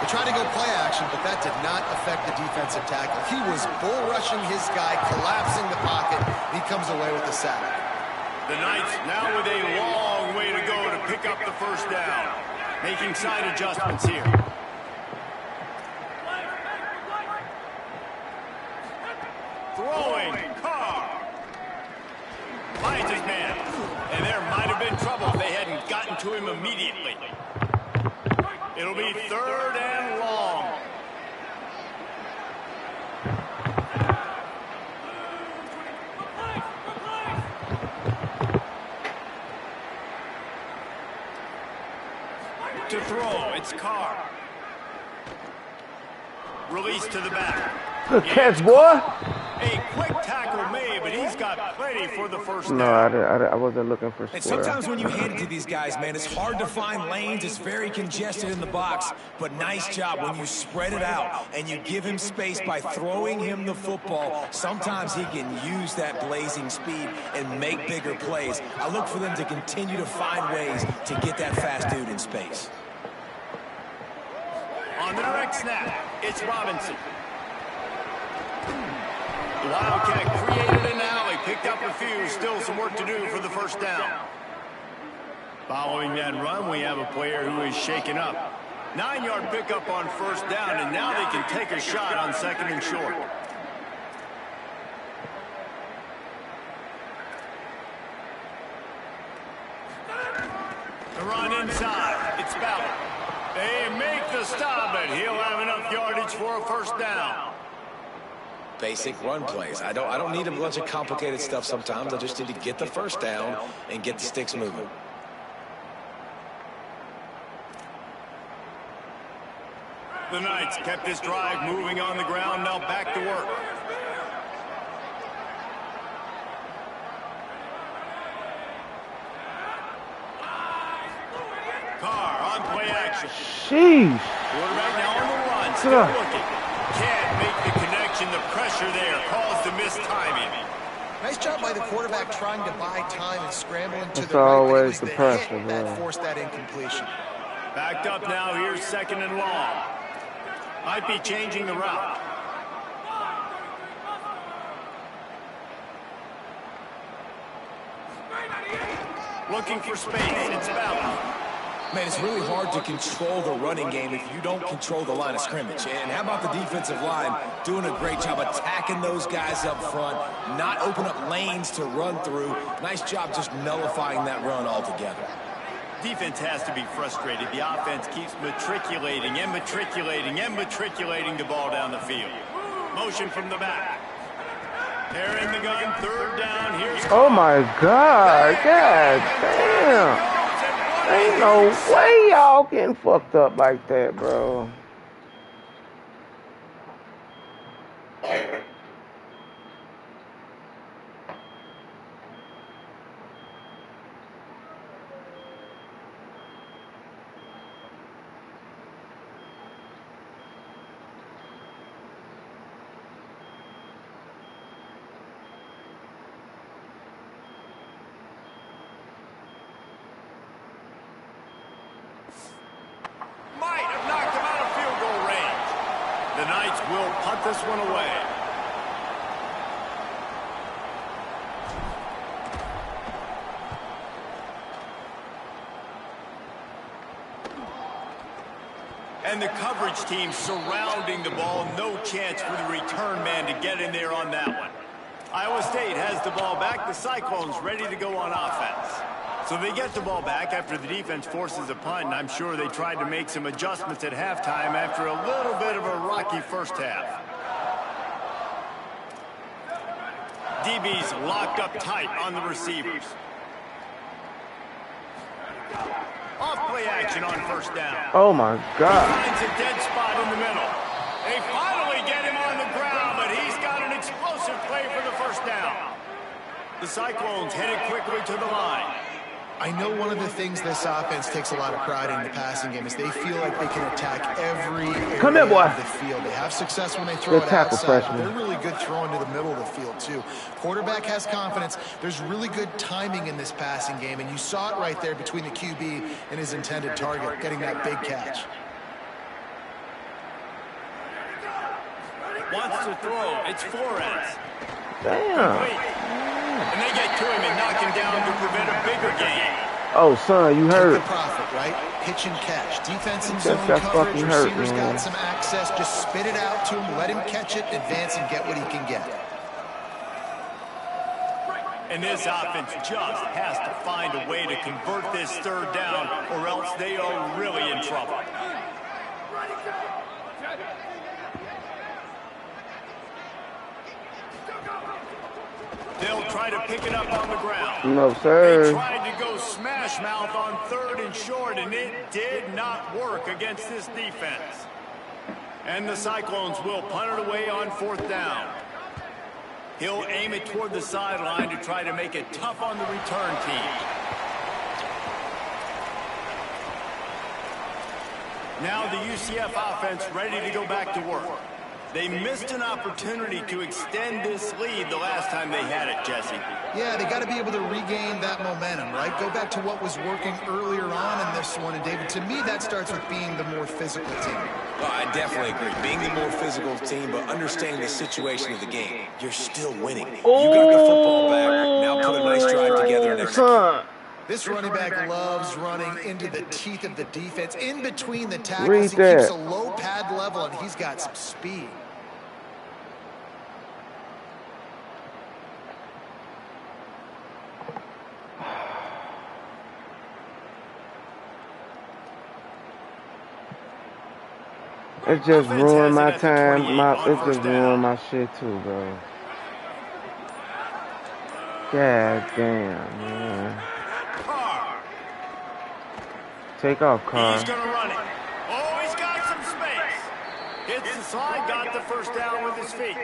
They tried to go play action, but that did not affect the defensive tackle. He was bull rushing his guy, collapsing the pocket. He comes away with the sack. The Knights now with a long way to go to pick up the first down. Making side adjustments here. Throwing, Carr. Finds his man. And there might have been trouble if they hadn't gotten to him immediately. It'll be third and long. To throw, it's Carr. Release to the back. Good catch, boy. A quick tackle made, but he's got plenty for the first down. No, I wasn't looking for And square. sometimes when you hand it to these guys, man, it's hard to find lanes. It's very congested in the box. But nice job when you spread it out and you give him space by throwing him the football. Sometimes he can use that blazing speed and make bigger plays. I look for them to continue to find ways to get that fast dude in space. On the direct snap, it's Robinson. The Wildcat created an alley, picked up a few, still some work to do for the first down. Following that run, we have a player who is shaken up. 9-yard pickup on first down, and now they can take a shot on second and short. The run inside, it's Ballard. They make the stop, but he'll have enough yardage for a first down. Basic run plays. I don't need a bunch of complicated stuff sometimes. I just need to get the first down and get the sticks moving. The Knights kept this drive moving on the ground, now back to work. Carr on play action. Sheesh. Quarterback now on the run, still looking. Can't make the connection. The pressure there caused the missed timing. Nice job by the quarterback trying to buy time and scrambling to It's the right. always But it was the pressure, hit man. that forced that incompletion. Backed up now, here's second and long. Might be changing the route. Looking for space, it's Ballard. Man, it's really hard to control the running game if you don't control the line of scrimmage. And how about the defensive line doing a great job attacking those guys up front, not open up lanes to run through. Nice job just nullifying that run altogether. Defense has to be frustrated. The offense keeps matriculating and matriculating and matriculating the ball down the field. Motion from the back. They're in the gun, third down. Here's Oh my God. God damn. Ain't no way y'all getting fucked up like that, bro. might have knocked him out of field goal range. The Knights will punt this one away. And the coverage team surrounding the ball. No chance for the return man to get in there on that one. Iowa State has the ball back. The Cyclones ready to go on offense. So they get the ball back after the defense forces a punt, and I'm sure they tried to make some adjustments at halftime after a little bit of a rocky first half. DB's locked up tight on the receivers. Off play action on first down. Oh my God. He finds a dead spot in the middle. They finally get him on the ground, but he's got an explosive play for the first down. The Cyclones headed quickly to the line. I know one of the things this offense takes a lot of pride in the passing game is they feel like they can attack every area of the field. They have success when they throw it outside. They're really good throwing to the middle of the field, too. Quarterback has confidence. There's really good timing in this passing game, and you saw it right there between the QB and his intended target, getting that big catch. Wants to throw. It's Flores. Damn. And they get to him and knock him down to prevent a bigger gain. Oh, son, you hurt. Take the profit, right? Pitch and catch. Defense and zone coverage. Receivers got some access. Just spit it out to him. Let him catch it, advance, and get what he can get. And this offense just has to find a way to convert this third down, or else they are really in trouble. They'll try to pick it up on the ground. No, sir. They tried to go smash mouth on third and short, and it did not work against this defense. And the Cyclones will punt it away on fourth down. He'll aim it toward the sideline to try to make it tough on the return team. Now the UCF offense ready to go back to work. They missed an opportunity to extend this lead the last time they had it, Jesse. Yeah, they got to be able to regain that momentum, right? Go back to what was working earlier on in this one. And, David, to me, that starts with being the more physical team. Well, I definitely agree. Being the more physical team, but understanding the situation of the game. You're still winning. You got the football back. Now put a nice drive together and execute. This running back loves running into the teeth of the defense. In between the tackles, he keeps a low pad level, and he's got some speed. It just ruined my time. It just ruined my shit too, bro. God damn, man. Take off, Carr. He's going to run it. Oh, he's got some space. Hits the slide, got the first down with his feet.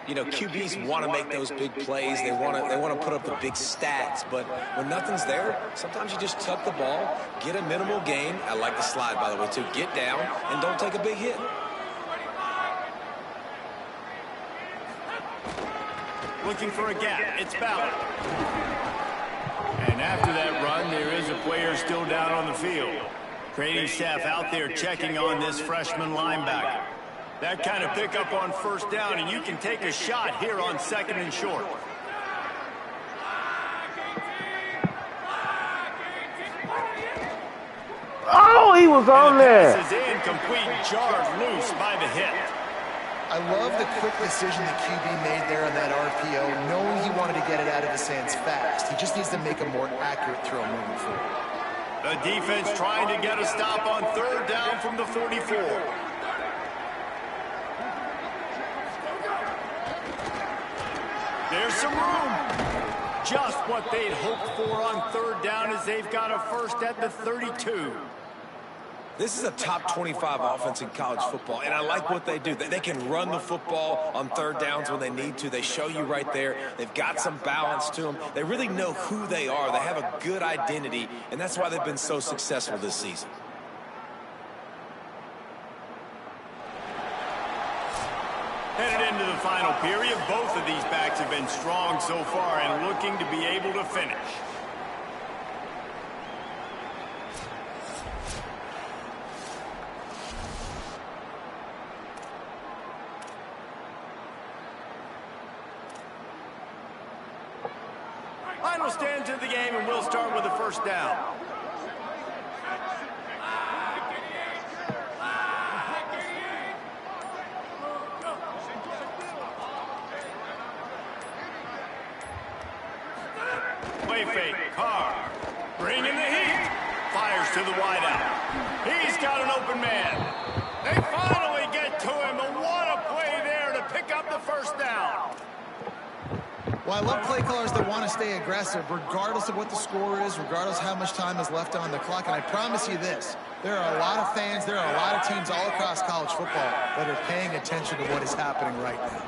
You know, QBs want to make those big plays. They want to put up the big stats. But when nothing's there, sometimes you just tuck the ball, get a minimal gain. I like the slide, by the way, too. Get down and don't take a big hit. Looking for a gap. It's Ballard. And after that run, there is a player still down on the field. Training staff out there checking on this freshman linebacker. That kind of pickup on first down, and you can take a shot here on second and short. Oh, he was on there. Pass is incomplete, jarred loose by the hit. I love the quick decision the QB made there on that RPO, knowing he wanted to get it out of his hands fast. He just needs to make a more accurate throw moving forward. The defense trying to get a stop on third down from the 44. There's some room. Just what they'd hoped for on third down as they've got a first at the 32. This is a top 25 offense in college football, and I like what they do. They can run the football on third downs when they need to. They show you right there. They've got some balance to them. They really know who they are. They have a good identity, and that's why they've been so successful this season. Headed into the final period, both of these backs have been strong so far and looking to be able to finish. Final stand of the game, and we'll start with the first down. Play fake, Carr, bringing the heat, fires to the wideout. He's got an open man. They finally get to him, and what a play there to pick up the first down. Well, I love play callers that want to stay aggressive, regardless of what the score is, regardless of how much time is left on the clock. And I promise you this, there are a lot of fans, there are a lot of teams all across college football that are paying attention to what is happening right now.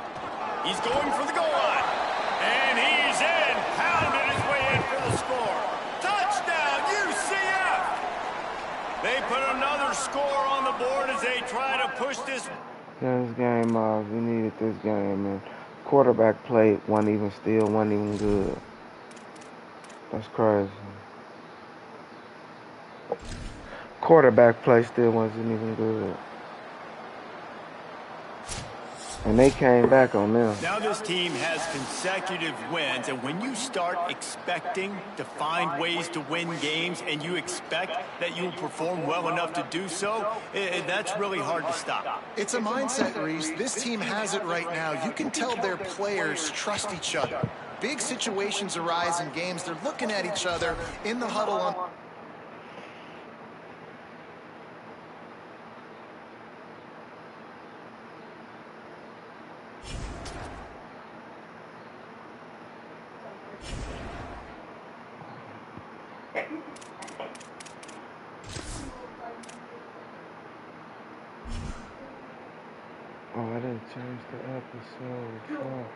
He's going for the goal line. And he's in, pounding his way in for the score. Touchdown, UCF! They put another score on the board as they try to push this. This game off. We needed this game, man. Quarterback play wasn't even good. That's crazy. Quarterback play still wasn't even good. And they came back on them. Now this team has consecutive wins, and when you start expecting to find ways to win games and you expect that you will perform well enough to do so, that's really hard to stop. It's a mindset, Reese. This team has it right now. You can tell their players trust each other. Big situations arise in games. They're looking at each other in the huddle on. Oh, I didn't change the episode. Fuck.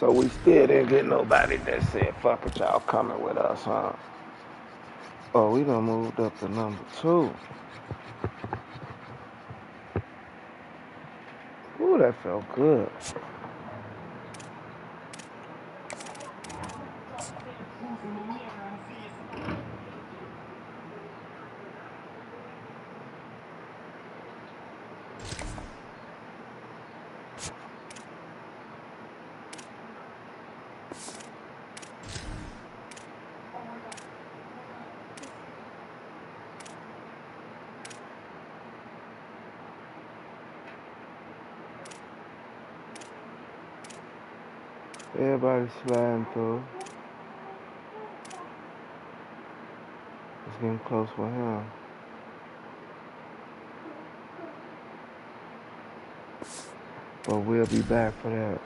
So we still didn't get nobody that said, fuck it, y'all coming with us, huh? Oh, we done moved up to number 2. Ooh, that felt good. Everybody's sliding through. It's getting close for him. But we'll be back for that.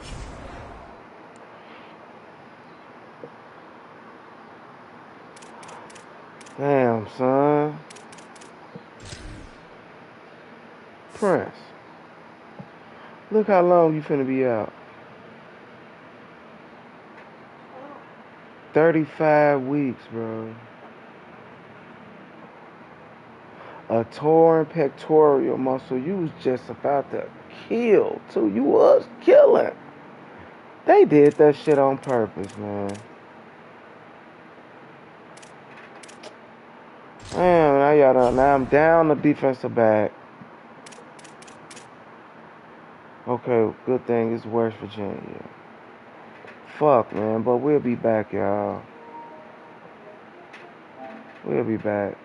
Damn, son. Prince. Look how long you finna be out. 35 weeks, bro. A torn pectoral muscle. You was just about to kill, too. You was killing. They did that shit on purpose, man. Damn, now I'm down the defensive back. Okay, good thing it's West Virginia. Fuck, man, but we'll be back, y'all. We'll be back.